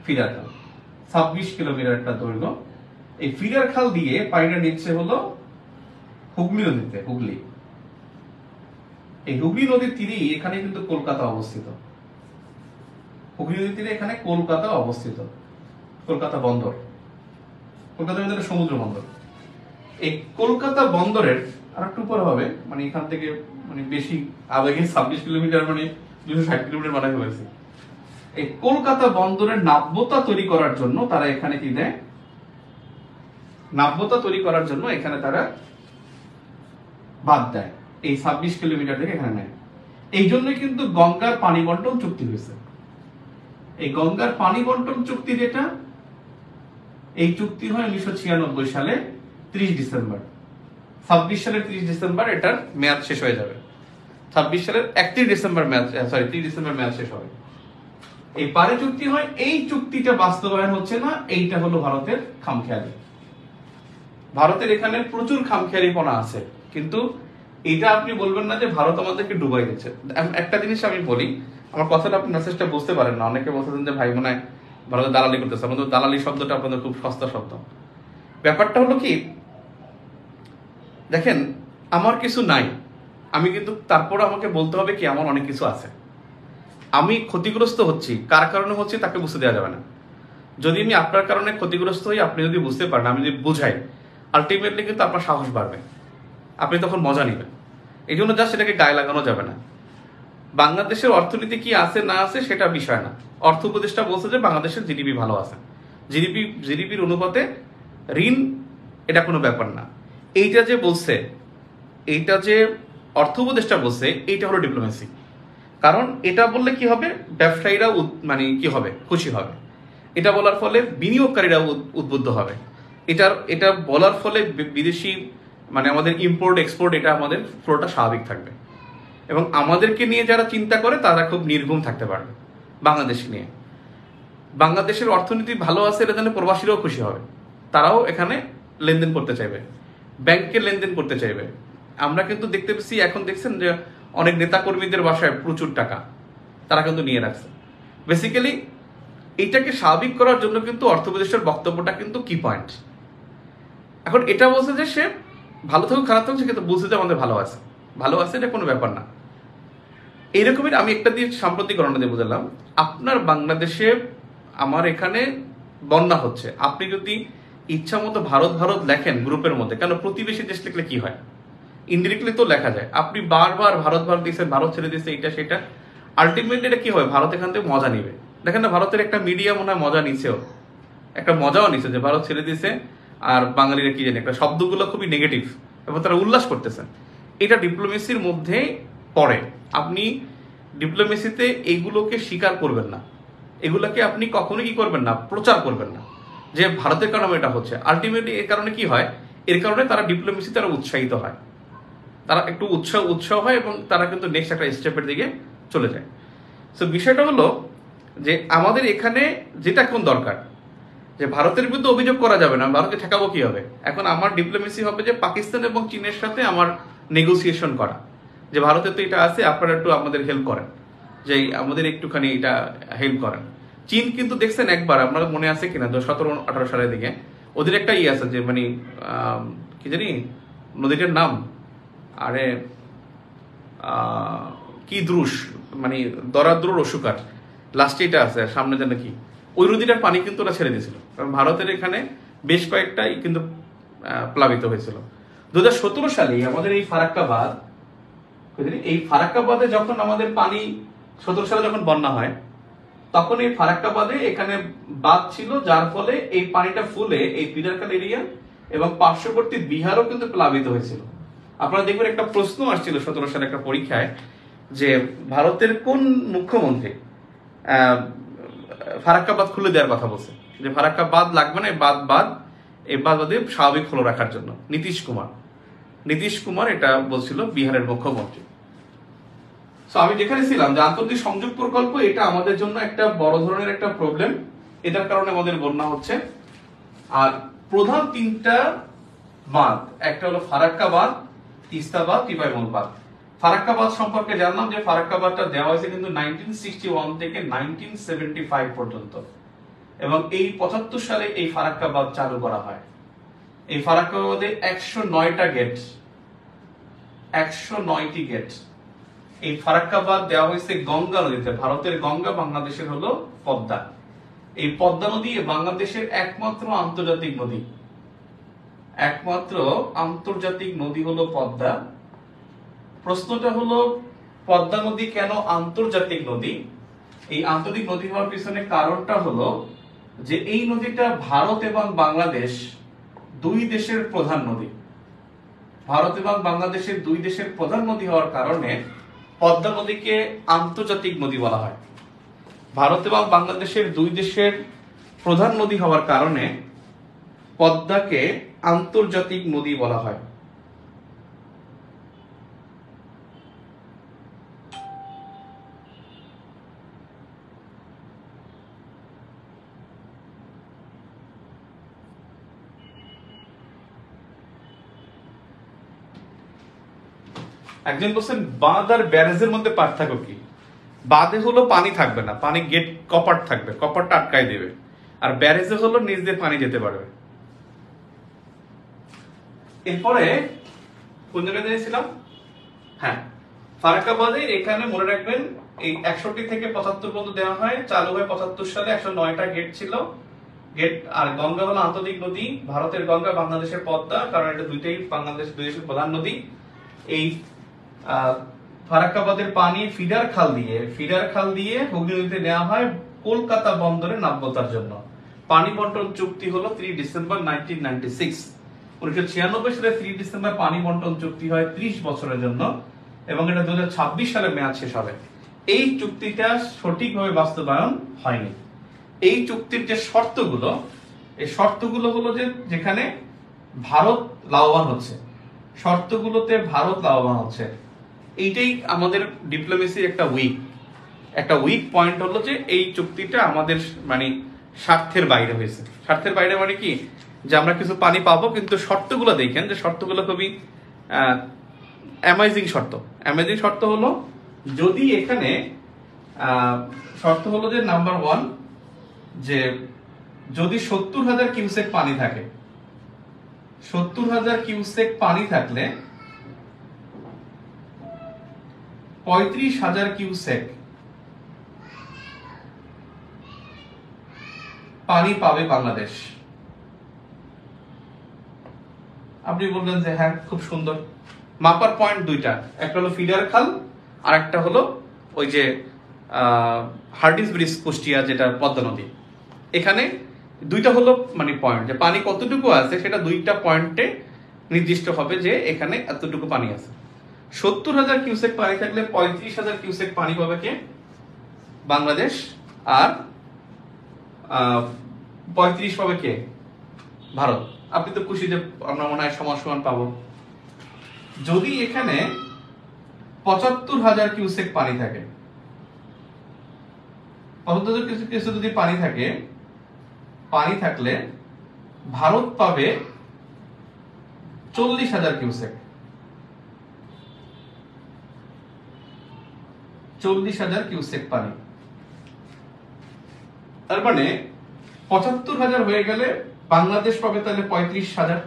ফিডার খাল। 26 কিলোমিটার একটা দৈর্ঘ্য। এই ফিডার খাল দিয়ে পানিটা নিচ্ছে হলো হুগলি নদীতে। হুগলি, এই হুগলি নদীর তীরে এখানে কিন্তু কলকাতা অবস্থিত। হুগলি নদীর তীরে এখানে কলকাতা অবস্থিত, কলকাতা বন্দর, কলকাতা বন্দরের সমুদ্র বন্দর। এই কলকাতা বন্দরের আর একটু উপর হবে, মানে এখান থেকে মানে বেশি আবেগে 26 কিলোমিটার মানে 260 কিলোমিটার বানাই হয়েছে। এই কলকাতা বন্দরের নাব্যতা তৈরি করার জন্য তারা এখানে কি দেয়, নাব্যতা তৈরি করার জন্য এখানে তারা বাদ দেয়, এই 26 কিলোমিটার থেকে এখানে নেয়। এই জন্যই কিন্তু গঙ্গার পানি বন্টন চুক্তি হয়েছে। এই গঙ্গার পানি বন্টন চুক্তি যেটা, এই চুক্তি হয় 1996 সালে 30 ডিসেম্বর। 26 সালের 30 ডিসেম্বর এটার মেয়াদ শেষ হয়ে যাবে। 26 সালের 31 ডিসেম্বর মেয়াদ, 30 ডিসেম্বর মেয়াদ শেষ হবে। এই পানি চুক্তি হয়, এই চুক্তিটা বাস্তবায়ন হচ্ছে না, এইটা হলো ভারতের খামখেয়ালি। ভারতের এখানে প্রচুর খামখেয়ালিপনা আছে, কিন্তু এটা আপনি বলবেন না যে ভারত আমাদেরকে ডুবাই দিচ্ছে। একটা জিনিস আমি বলি, আমার কথাটা আপনি মেসেজটা বুঝতে পারেন না, অনেকে বলতেছেন যে ভাই মনে হয় ভারতের দালালি করতেছে। আমাদের দালালি শব্দটা আপনাদের খুব সস্তা শব্দ। ব্যাপারটা হলো কি, দেখেন আমার কিছু নাই, আমি কিন্তু তারপরে আমাকে বলতে হবে কি আমার অনেক কিছু আছে। আমি ক্ষতিগ্রস্ত হচ্ছি, কার কারণে হচ্ছে তাকে বুঝতে দেওয়া যাবে না। যদি আমি আপনার কারণে ক্ষতিগ্রস্ত হই, আপনি যদি বুঝতে পারেন, আমি যদি বুঝাই, আলটিমেটলি কিন্তু আপনার সাহস বাড়বে, আপনি তখন মজা নেবেন। এই জন্য যা সেটাকে গায়ে লাগানো যাবে না। বাংলাদেশের অর্থনীতি কি আছে না আছে সেটা বিষয় না। অর্থ উপদেষ্টা বলছে যে বাংলাদেশের জিডিপি ভালো আছে, জিডিপির অনুপাতে ঋণ এটা কোনো ব্যাপার না। এইটা যে বলছে, এইটা যে অর্থ উপদেষ্টা বলছে, এইটা হলো ডিপ্লোমেসি। কারণ এটা বললে কি হবে, ব্যবসায়ীরা মানে কি হবে, খুশি হবে। এটা বলার ফলে বিনিয়োগকারীরা উদ্বুদ্ধ হবে। এটা বলার ফলে বিদেশি মানে আমাদের ইম্পোর্ট এক্সপোর্ট, এটা আমাদের ফ্লোটা স্বাভাবিক থাকবে, এবং আমাদেরকে নিয়ে যারা চিন্তা করে তারা খুব নির্ঘুম থাকতে পারবে। বাংলাদেশ নিয়ে, বাংলাদেশের অর্থনীতি ভালো আছে এটা জানলে প্রবাসীরাও খুশি হবে, তারাও এখানে লেনদেন করতে চাইবে, ব্যাংকে লেনদেন করতে চাইবে। আমরা কিন্তু দেখতে পেয়েছি, এখন দেখছেন যে অনেক নেতা কর্মীদের বাসায় প্রচুর টাকা তারা কিন্তু নিয়ে রাখছে। বেসিক্যালি এইটাকে স্বাভাবিক করার জন্য কিন্তু অর্থ উপদেষ্টার বক্তব্যটা কিন্তু কি পয়েন্ট। এখন এটা বলছে যে সে ভালো থাকুক খারাপ থাকুক, সে কিন্তু বলছে যে আমাদের ভালো আছে, ভালো আছে, এটা কোনো ব্যাপার না। এইরকমের আমি একটা দিয়ে সাম্প্রতিক ঘটনা দিয়ে বুঝলাম, আপনার বাংলাদেশে আমার এখানে বন্যা হচ্ছে, আপনি যদি ইচ্ছা মতো ভারত ভারত লেখেন গ্রুপের মধ্যে, কেন প্রতিবেশী দেশ লিখলে কি হয়, ইনডিরেক্টলি তো লেখা যায়। আপনি বারবার ভারত ভারত দিচ্ছেন, ভারত ছেড়ে দিচ্ছে, এটা সেটা, আলটিমেটলি এটা কি হবে, ভারত এখান থেকে মজা নিবে। দেখেন না, ভারতের একটা মিডিয়া মনে হয় মজা নিছেও, একটা মজাও নিচ্ছে যে ভারত ছেড়ে দিছে, আর বাঙালিরা কি জানি একটা শব্দগুলো খুবই নেগেটিভ এবং তারা উল্লাস করতেছেন। এটা ডিপ্লোমেসির মধ্যে পড়ে। আপনি ডিপ্লোমেসিতে এইগুলোকে স্বীকার করবেন না, এগুলোকে আপনি কখনোই কি করবেন না, প্রচার করবেন না যে ভারতের কারণে এটা হচ্ছে। আলটিমেটলি এর কারণে কি হয়, এর কারণে তারা ডিপ্লোমেসিতে আরো উৎসাহিত হয়, তারা একটু উৎসাহ হয় এবং তারা কিন্তু নেক্সট একটা স্টেপের দিকে চলে যায়। সো বিষয়টা হলো যে আমাদের এখানে যেটা এখন দরকার, যে ভারতের বিরুদ্ধে অভিযোগ করা যাবে না, ভারতকে ঠেকাবো কি হবে। এখন আমার ডিপ্লোমেসি হবে যে পাকিস্তান এবং চীনের সাথে আমার নেগোসিয়েশন করা, যে ভারতে তো এটা আছে, আপনারা একটু আমাদের হেল্প করেন, যে আমাদের একটুখানি এটা হেল্প করেন। চীন কিন্তু দেখছেন একবার, আপনার মনে আছে কিনা 17-18 সালের দিকে ওদের একটা আছে যে মানে কি জানি নদীটার নাম, আরে কি দ্রুশ, মানে দরাদ্র রসুকার, লাস্টে এটা আছে, সামনে যেন কি, ওই নদীটার পানি কিন্তু ওরা ছেড়ে দিয়েছিল, কারণ ভারতের এখানে বেশ কয়েকটাই কিন্তু প্লাবিত হয়েছিল। 2017 সালে আমাদের এই ফারাক্কাবাদে যখন আমাদের পানি 17 সালে যখন বন্যা হয়, তখন এই ফারাক্কাবাদে এখানে বাঁধ ছিল, যার ফলে এই পানিটা ফুলে এই পিরারকাল এরিয়া এবং পার্শ্ববর্তী বিহারও কিন্তু প্লাবিত হয়েছিল। আপনারা দেখবেন একটা প্রশ্ন আসছিল 17 সালে একটা পরীক্ষায়, যে ভারতের কোন মুখ্যমন্ত্রী ফারাক্কাবাদ খুলে দেওয়ার কথা বলছে, যে ফারাক্কাবাদ লাগবে না, এই বাদে স্বাভাবিক হলো রাখার জন্য নীতিশ কুমার এটা বলছিল, বিহারের মুখ্যমন্ত্রী। আমি যেখানে ছিলাম যে আন্তর্জাতিক সংযোগ প্রকল্প, এটা আমাদের জন্য একটা বড় ধরনের একটা প্রবলেম, এটার কারণে আমাদের বন্যা হচ্ছে। আর প্রধান 3টা বাঁধ, একটা হলো ফারাক্কাবাদ, তিস্তাবাদ, টিপাইমুখ বাঁধ। ফারাক্কাবাদ সম্পর্কে জানলাম যে ফারাক্কাবাদটা দেওয়া হয়েছে কিন্তু 1961 থেকে 1975 পর্যন্ত, এবং এই 75 সালে এই ফারাক্কাবাদ চালু করা হয়। এই ফারাক্কাবাদে 109টা গেট, 109টি গেট। এই ফারাক্কাবাদ দেওয়া হয়েছে গঙ্গা নদীতে, ভারতের গঙ্গা, বাংলাদেশের হলো পদ্মা। এই পদ্মা নদী বাংলাদেশের একমাত্র আন্তর্জাতিক নদী হলো পদ্মা। প্রশ্নটা হলো পদ্মা নদী কেন আন্তর্জাতিক নদী? এই আন্তর্জাতিক নদী হওয়ার পিছনে কারণটা হলো যে এই নদীটা ভারত এবং বাংলাদেশ দুই দেশের প্রধান নদী। ভারত এবং বাংলাদেশের দুই দেশের প্রধান নদী হওয়ার কারণে পদ্মা নদীকে আন্তর্জাতিক নদী বলা হয়। ভারত এবং বাংলাদেশের দুই দেশের প্রধান নদী হওয়ার কারণে পদ্মাকে আন্তর্জাতিক নদী বলা হয়। একজন বলছেন বাঁধ আর ব্যারেজের মধ্যে পার্থক্য কি? বাঁধে হলো পানি থাকবে না, পানি গেট কপাট থাকবে, কপাটটা আটকাই দেবে। আর ব্যারেজে হলো নিচ দিয়ে পানি যেতে পারবে। এরপরে কোন জায়গায় দিয়েছিলাম? হ্যাঁ, ফারাক্কাবাদে এখানে মনে রাখবেন এই 61 থেকে 75 পর্যন্ত দেওয়া হয়। চালু হয় 75 সালে। 109টা গেট ছিল। গেট আর গঙ্গা হলো আন্তর্জাতিক নদী, ভারতের গঙ্গা, বাংলাদেশের পদ্মা, কারণ এটা দুইটাই বাংলাদেশ দুই দেশের প্রধান নদী। এই ফারাক্কাবাদের পানি ফিডার খাল দিয়ে হুগলি নদীতে নেওয়া হয় কলকাতা বন্দরে নাব্যতার জন্য। পানি বন্টন চুক্তি হলো 3 ডিসেম্বর 1996। 1996 সালে 3 ডিসেম্বর পানি বন্টন চুক্তি হয় 30 বছরের জন্য এবং এটা 2026 সালে মেয়াদ শেষ হবে। এই চুক্তিটা সঠিকভাবে বাস্তবায়ন হয়নি। এই চুক্তির যে শর্তগুলো, এই শর্তগুলো হলো যে যেখানে ভারত লাভবান হচ্ছে, শর্তগুলোতে ভারত লাভবান হচ্ছে। এইটাই আমাদের ডিপ্লোমেসির একটা উইক পয়েন্ট হলো যে এই চুক্তিটা আমাদের মানে স্বার্থের বাইরে হয়েছে। স্বার্থের বাইরে মানে কি, যে আমরা কিছু পানি পাবো, কিন্তু শর্তগুলো দেখেন যে শর্তগুলো খুবই অ্যামেজিং শর্ত। অ্যামেজিং শর্ত হলো যদি এখানে শর্ত হলো যে নাম্বার 1, যে যদি 70,000 কিউসেক পানি থাকে, 70,000 কিউসেক পানি থাকলে 35,000 কিউসেক পানি পাবে বাংলাদেশ। আপনি বললেন যে হ্যাঁ, খুব সুন্দর। মাপার পয়েন্ট দুইটা, একটা হলো ফিডার খাল আর একটা হলো ওই যে হার্ডিস ব্রিজ কুষ্টিয়া, যেটা পদ্মা নদী। এখানে দুইটা হলো মানে পয়েন্ট, যে পানি কতটুকু আছে সেটা দুইটা পয়েন্টে নির্দিষ্ট হবে যে এখানে এতটুকু পানি আছে। 70,000 কিউসেক পানি থাকলে 35,000 কিউসেক পানি পাবে কে? বাংলাদেশ। আর 35 পাবে কে? ভারত। আপনি তো খুশি যে আমরা মনে হয় সমান সমান পাবো। যদি এখানে 75,000 কিউসেক পানি থাকে, 75,000 কিউসেক যদি পানি থাকে, পানি থাকলে ভারত পাবে 40,000 কিউসেক। 40,000 কিউসেক পানি। তার মানে 75,000 হয়ে গেলে বাংলাদেশ পাবে তাহলে 35,000।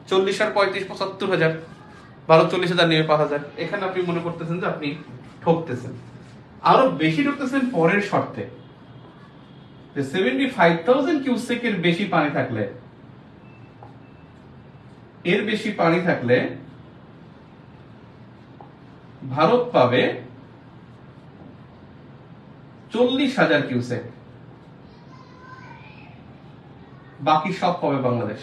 40 আর 35 75,000। ভারত 40,000 নিয়ে 5,000। এখানে আপনি মনে করতেছেন যে আপনি ঠকতেছেন। আরো বেশি ঠকতেছেন পরের শর্তে, যে 75,000 কিউসেকের বেশি পানি থাকলে, এর বেশি পানি থাকলে ভারত পাবে 40,000 কিউসেক। বাকি সব পাবে বাংলাদেশ।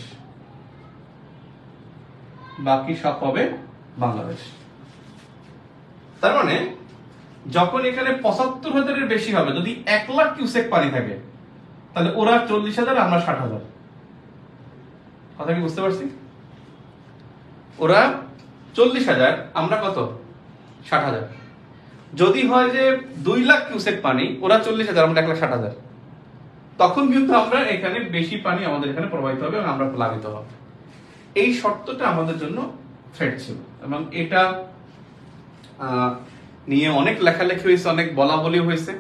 বাকি সব পাবে বাংলাদেশ। তার মানে যখন এখানে 75,000 এর বেশি হবে, যদি 1 লাখ কিউসেক পানি থাকে, তাহলে ওরা 40,000, আমরা 60,000। কথা কি বুঝতে পারছি? ওরা 40,000, আমরা কত? 60,000। যদি হয় যে 2 লাখ কিউসেক পানি, ওরা 40,000, আমরা 1,60,000, তখন কিন্তু আমরা এখানে বেশি পানি আমাদের এখানে প্রবাহিত হবে এবং আমরা প্লাবিত হব। এই শর্তটা আমাদের জন্য থ্রেট ছিল এবং এটা নিয়ে অনেক লেখালেখি হয়েছে, অনেক বলা বলি হয়েছে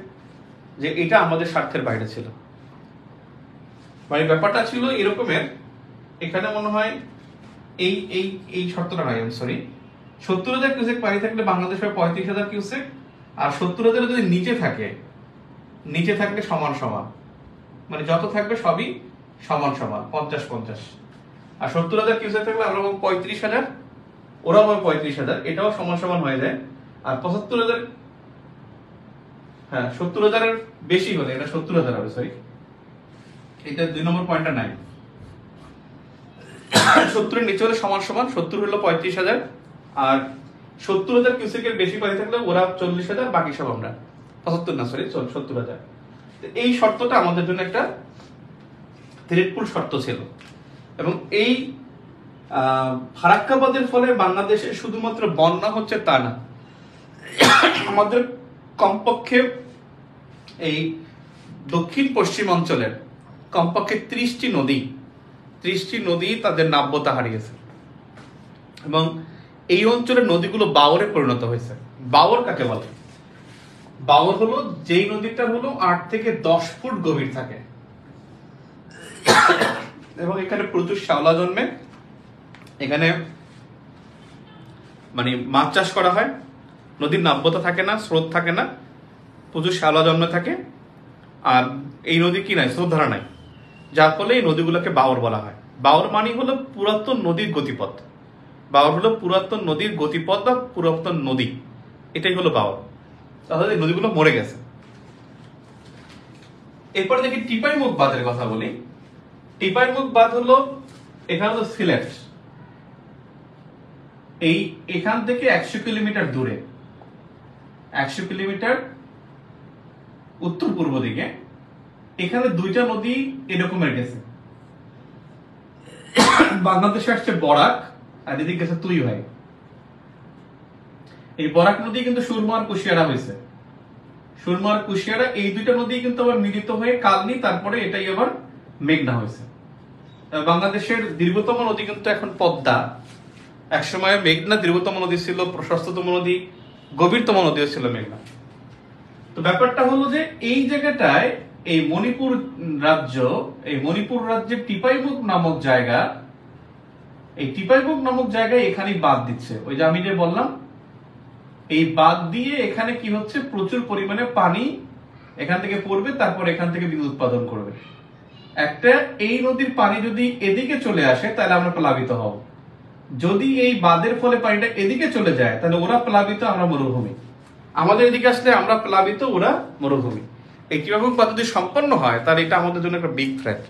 যে এটা আমাদের স্বার্থের বাইরে ছিল। মানে ব্যাপারটা ছিল এরকমের, এখানে মনে হয় এই এই এই শর্তটা নাই, সরি, 70,000 কিউসেক পানি থাকলে বাংলাদেশ হয় 35,000 কিউসেক, আর 70,000 যদি নিচে থাকলে সমান সমান, মানে যত থাকবে সবই সমান সমান, 50-50। আর 70,000 কিউসেক থাকলে আমরা পাবো 35,000, ওরা পাবো 35,000, এটাও সমান সমান হয়ে যায়। আর 75,000, হ্যাঁ 70,000 এর বেশি হলে এটা 70,000 হবে, সরি, এটা 2 নম্বর পয়েন্টটা নাই। 70 এর নিচে হলে সমান সমান, 70 হলো 35,000 আর 70,000 কিউসেকের বেশি পানি থাকলে ওরা 40,000, বাকি সব আমরা 75 না, সরি 70,000। এই শর্তটা আমাদের জন্য একটা থ্রেটফুল শর্ত ছিল। এবং এই ফারাক্কা বাঁধের ফলে বাংলাদেশে শুধুমাত্র বন্যা হচ্ছে তা না, আমাদের কমপক্ষে এই দক্ষিণ পশ্চিম অঞ্চলের কমপক্ষে 30টি নদী তাদের নাব্যতা হারিয়েছে। এবং এই অঞ্চলের নদীগুলো বাওরে পরিণত হয়েছে। বাওর কাকে বলে? বাওর হলো যেই নদীটা হলো 8 থেকে 10 ফুট গভীর থাকে এবং এখানে প্রচুর শ্যাওলা জন্মে। এখানে মানে মাছ চাষ করা হয়, নদীর নাব্যতা থাকে না, স্রোত থাকে না, প্রচুর শ্যাওলা জন্মে থাকে। আর এই নদী কি নাই, স্রোত ধারা নাই, যার ফলে এই নদীগুলোকে বাওর বলা হয়। বাওর মানে হলো পুরাতন নদীর গতিপথ। বাওর হলো পুরাতন নদীর গতিপথ বা পুরাতন নদী, এটাই হলো বাওর। তাহলে এই নদীগুলো মরে গেছে। এরপর দেখি টিপাইমুখ বাঁধের কথা বলি। টিপাইমুখ বাঁধ হলো, এখানে হলো সিলেট, এখান থেকে 100 কিলোমিটার দূরে, 100 কিলোমিটার উত্তর পূর্ব দিকে। এখানে দুইটা নদী এরকমের গেছে, বাংলাদেশে আসছে বরাক আর এদিকে গেছে তুই ভাই। এই বরাক নদী কিন্তু সুরমা আর কুশিয়ারা হয়েছে। সুরমা আর কুশিয়ারা এই দুইটা নদী কিন্তু আবার মিলিত হয়ে কালনি, তারপরে এটাই আবার মেঘনা হয়েছে। বাংলাদেশের দীর্ঘতম নদী কিন্তু এখন পদ্মা। একসময় মেঘনা দীর্ঘতম নদী ছিল, প্রশস্ততম নদী, গভীরতম নদীও ছিল মেঘনা। তো ব্যাপারটা হলো যে এই জায়গাটায় এই মণিপুর রাজ্যের টিপাইমুখ নামক জায়গা, এই টিপাইমুখ নামক জায়গায় এখানেই বাঁধ দিচ্ছে। ওই যে আমি যে বললাম, এই বাঁধ দিয়ে এখানে কি হচ্ছে, প্রচুর পরিমাণে পানি এখান থেকে পড়বে, তারপর এখান থেকে বিদ্যুৎ উৎপাদন করবে। একটা এই নদীর পানি যদি এদিকে চলে আসে তাহলে আমরা প্লাবিত হব, যদি এই বাঁধের ফলে পানিটা এদিকে চলে যায় তাহলে ওরা প্লাবিত, আমরা মরুভূমি। আমাদের এদিকে আসলে আমরা প্লাবিত, ওরা মরুভূমি। এই টিপাইমুখ বাঁধ যদি সম্পন্ন হয় তাহলে এটা আমাদের জন্য একটা বিগ থ্রেট।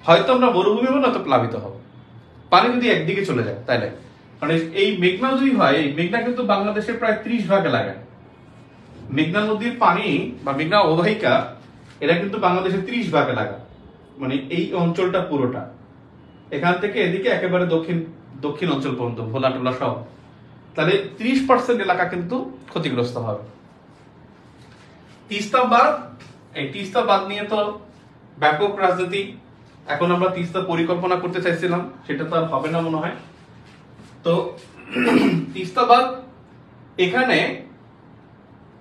হয়তো আমরা মরুভূমি হবো, না তো প্লাবিত হব, পানি যদি একদিকে চলে যায় তাহলে। মানে এই মেঘনা যদি হয়, এই মেঘনা কিন্তু বাংলাদেশের প্রায় 30 ভাগে লাগায়। মেঘনা নদীর পানি বা মেঘনা অববাহিকা, এরা কিন্তু বাংলাদেশের 30 ভাগে লাগা, মানে এই অঞ্চলটা পুরোটা, এখান থেকে এদিকে একেবারে দক্ষিণ অঞ্চল পর্যন্ত, ভোলা টোলা সব, তাহলে 30% এলাকা কিন্তু ক্ষতিগ্রস্ত হবে। তিস্তা বাঁধ, এই তিস্তা বাঁধ নিয়ে তো ব্যাপক রাজনীতি। এখন আমরা তিস্তা পরিকল্পনা করতে চাইছিলাম, সেটা তো আর হবে না মনে হয়। তো তিস্তা বাঁধ, এখানে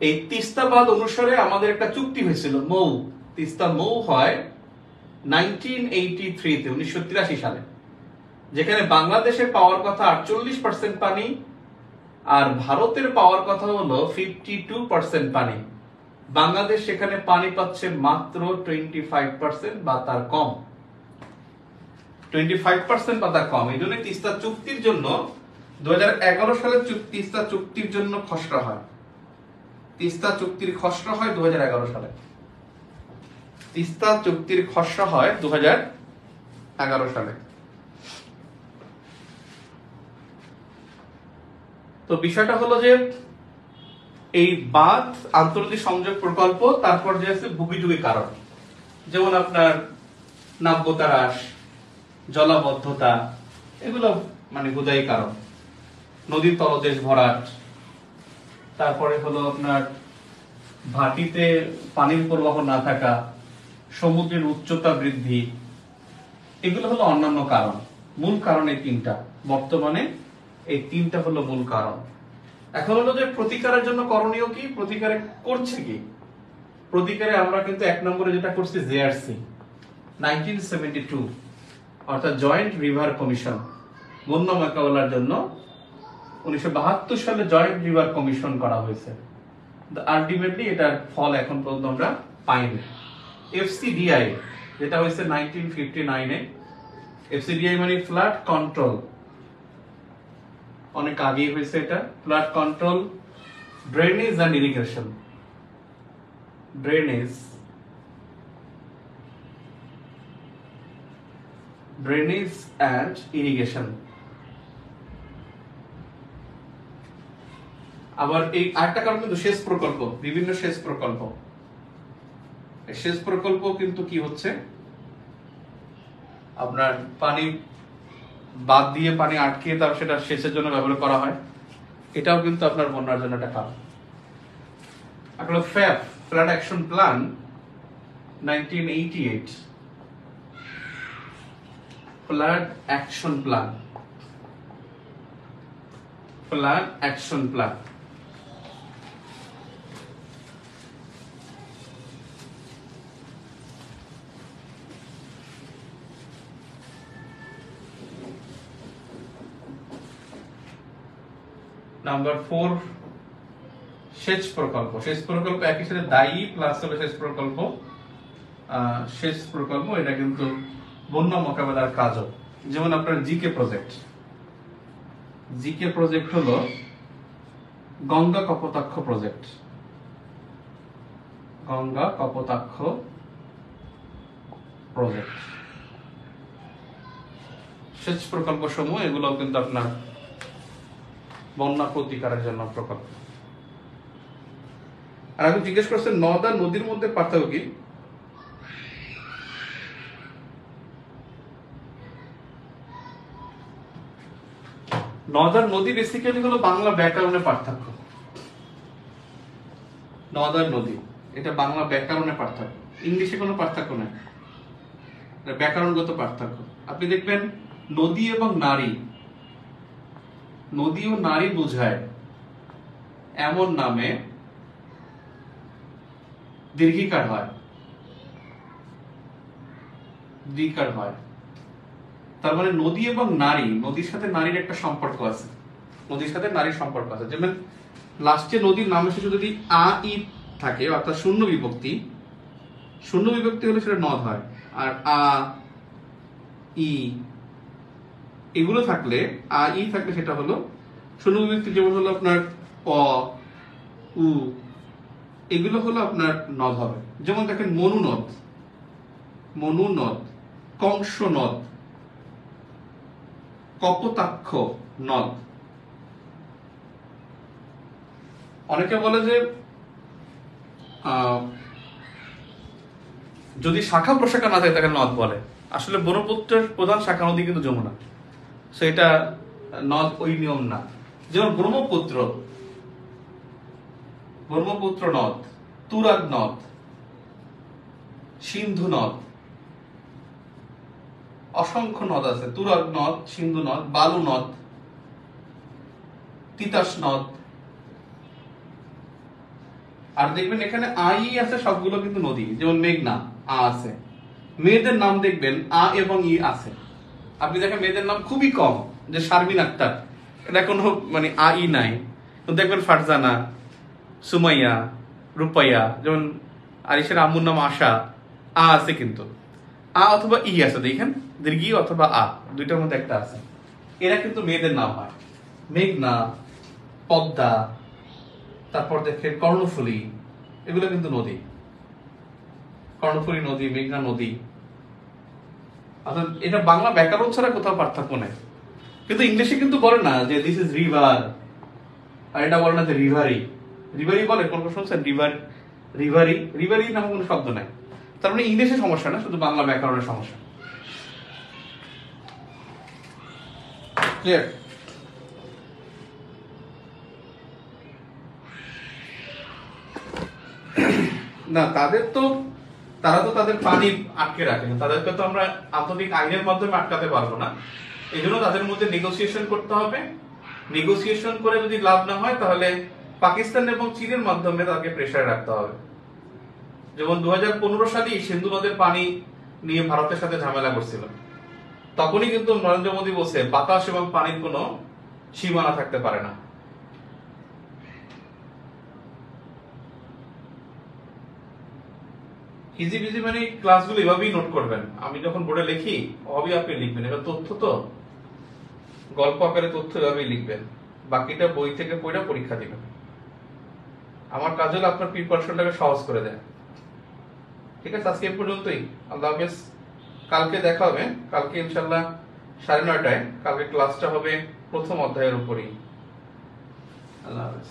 এই তিস্তা বাঁধ অনুসারে আমাদের একটা চুক্তি হয়েছিল, তিস্তা মৌ হয় 1983-তে, 1983 সালে, যেখানে বাংলাদেশের পাওয়ার কথা 48% পানি আর ভারতের পাওয়ার কথা হলো 52% পানি। বাংলাদেশ সেখানে পানি পাচ্ছে মাত্র 25% বা তার কম, 25% বা তার কম। এই জন্য তিস্তা চুক্তির জন্য 2011 সালে তিস্তা চুক্তির জন্য খসড়া হয়। তিস্তা চুক্তির খসড়া হয় 2011 সালে। তিস্তা চুক্তির খসড়া হয় 2011 সালে। তো বিষয়টা হলো যে এই বাঁধ, আন্তর্জাতিক সংযোগ প্রকল্প, তারপর যে আছে ভুগিযুগি কারণ, যেমন আপনার নাব্যতা হ্রাস, জলাবদ্ধতা, এগুলো মানে বোঝাই কারণ। নদীর তলদেশ ভরাট, তারপরে হলো আপনার ভাটিতে পানির প্রবাহ না থাকা, সমুদ্রের উচ্চতা বৃদ্ধি, এগুলো হলো অন্যান্য কারণ। মূল কারণ এই তিনটা, বর্তমানে এই তিনটা হলো মূল কারণ। এখন হলো যে প্রতিকারের জন্য করণীয় কি, প্রতিকারে করছে কি? প্রতিকারে আমরা কিন্তু 1 নম্বরে যেটা করছি, জেআরসি 1972, অর্থাৎ জয়েন্ট রিভার কমিশন, বন্যা মোকাবেলার জন্য 1972 সালে জয়েন্ট রিভার কমিশন করা হয়েছে। আলটিমেটলি এটার ফল এখন পর্যন্ত আমরা পাইনি। এফসিডিআই যেটা হয়েছে 1959-এ, এফসিডিআই মানে ফ্লাড কন্ট্রোল, অনেক আগেই হয়েছে এটা। Flood control, drainage and irrigation, drainage and irrigation. আবার এই আরেকটা কারণ কিন্তু সেচ প্রকল্প, বিভিন্ন সেচ প্রকল্প। সেচ প্রকল্প কিন্তু কি হচ্ছে, আপনার পানি বাদ দিয়ে পানি আটকে তারপর সেটা সেচের জন্য ব্যবহার করা হয়, এটাও কিন্তু আপনার বন্যার জন্য একটা কারণ। আপনার fap, flood action plan 1988, flood action plan, flood action plan. Number 4 সেচ প্রকল্প। সেচ প্রকল্প একই সাথে দায়ী প্লাস হলো সেচ প্রকল্প। সেচ প্রকল্প এটা কিন্তু বন্যা মোকাবেলার কাজও, যেমন আপনার জিকে প্রজেক্ট। জিকে প্রজেক্ট হলো গঙ্গা কপোতাক্ষ প্রজেক্ট। গঙ্গা কপোতাক্ষ প্রজেক্ট, সেচ প্রকল্প সমূহ এগুলো কিন্তু আপনার বন্যা প্রতিকারের জন্য প্রকল্প। আর আমি জিজ্ঞেস করছেন নদ আর নদীর মধ্যে পার্থক্য কি? নদ আর নদী বেসিক্যালি হলো বাংলা ব্যাকরণের পার্থক্য। নদ আর নদী এটা বাংলা ব্যাকরণের পার্থক্য, ইংলিশে কোনো পার্থক্য নেই, ব্যাকরণগত পার্থক্য। আপনি দেখবেন নদী এবং নারী, নদী ও নারী বোঝায় এমন নামে দীর্ঘিকার হয়, দ্বিকার হয়। তার মানে নদী এবং নারী, নদীর সাথে নারীর একটা সম্পর্ক আছে, নদীর সাথে নারীর সম্পর্ক আছে। যেমন লাস্টে নদীর নামের শেষে যদি আ ই থাকে অর্থাৎ শূন্য বিভক্তি, শূন্য বিভক্তি হলে সেটা নদ হয়। আর আ ই এগুলো থাকলে, আ ই থাকলে সেটা হলো শূন্য বিভক্তি। যেমন হলো আপনার অ, উ, এগুলো হলো আপনার নদ হবে। যেমন দেখেন মনু নদ, মনু নদ, কংস নদ, কপোতাক্ষ নদ। অনেকে বলে যে যদি শাখা প্রশাখা না থাকে তাকে নদ বলে। আসলে ব্রহ্মপুত্রের প্রধান শাখা নদী কিন্তু যমুনা, সো এটা নদ ওই নিয়ম না। যেমন ব্রহ্মপুত্র, ব্রহ্মপুত্র নদ, তুরাগ নদ, সিন্ধু নদ, অসংখ্য নদ আছে। তুরাগ নদ, সিন্ধু নদ, বালু নদ, তিতাস নদ। আর দেখবেন এখানে আই আছে, সবগুলো কিন্তু নদী। যেমন মেঘনা, আ আছে। মেয়েদের নাম দেখবেন আ এবং ই আছে। আপনি দেখেন মেয়েদের নাম খুবই কম, যে শারমিন আক্তার, এটা কোনো মানে আ ই নাই। দেখবেন ফারজানা, সুমাইয়া, রূপাইয়া। যেমন আরিশের আম্মুর নাম আশা, আ আছে কিন্তু আ অথবা ই আছে, দেখেন দীর্ঘি অথবা আ, দুইটার মধ্যে একটা আছে। এরা কিন্তু মেয়েদের নাম হয়। মেঘনা, পদ্মা, তারপর দেখেন কর্ণফুলী, এগুলো কিন্তু নদী। কর্ণফুলী নদী, মেঘনা নদী। অর্থাৎ এটা বাংলা ব্যাকরণ ছাড়া কোথাও পার্থক্য নেই। কিন্তু ইংলিশে কিন্তু বলে না যে দিস ইজ রিভার, আর এটা বলে না যে রিভারি। রিভারি বলে কোন শুনছেন? রিভার, রিভারি, রিভারি নামে কোনো শব্দ নাই। তার মানে ইংলিশে সমস্যা না, শুধু বাংলা ব্যাকরণের সমস্যা। ক্লিয়ার? না তাদের তো, তারা তো তাদের পানি আটকে রাখে না, তাদেরকে তো আমরা আন্তর্জাতিক আইনের মাধ্যমে আটকাতে পারবো না। এই জন্য তাদের মধ্যে নেগোসিয়েশন করতে হবে। নেগোসিয়েশন করে যদি লাভ না হয় তাহলে পাকিস্তান এবং চীনের মাধ্যমে তাকে প্রেসারে রাখতে হবে। যেমন 2015 সালে সিন্ধু নদের পানি নিয়ে ভারতের সাথে ঝামেলা করছিল, তখনই কিন্তু নরেন্দ্র মোদী বলছে বাতাস এবং পানির কোনো সীমানা থাকতে পারে না। ইজি বিজি মানে ক্লাসগুলো এভাবেই নোট করবেন। আমি যখন বোর্ডে লিখি ওভাবেই আপনি লিখবেন। এবার তথ্য তো গল্প আকারে তথ্য এভাবেই লিখবেন, বাকিটা বই থেকে পড়ে পরীক্ষা দিবেন। আমার কাজ হলো আপনার প্রিপারেশনটাকে সহজ করে দেয়। ঠিক আছে, আজকে এই পর্যন্তই। আল্লাহ হাফেজ। কালকে দেখা হবে, কালকে ইনশাল্লাহ 9:30টায়। কালকে ক্লাসটা হবে প্রথম অধ্যায়ের উপরই। আল্লাহ হাফেজ।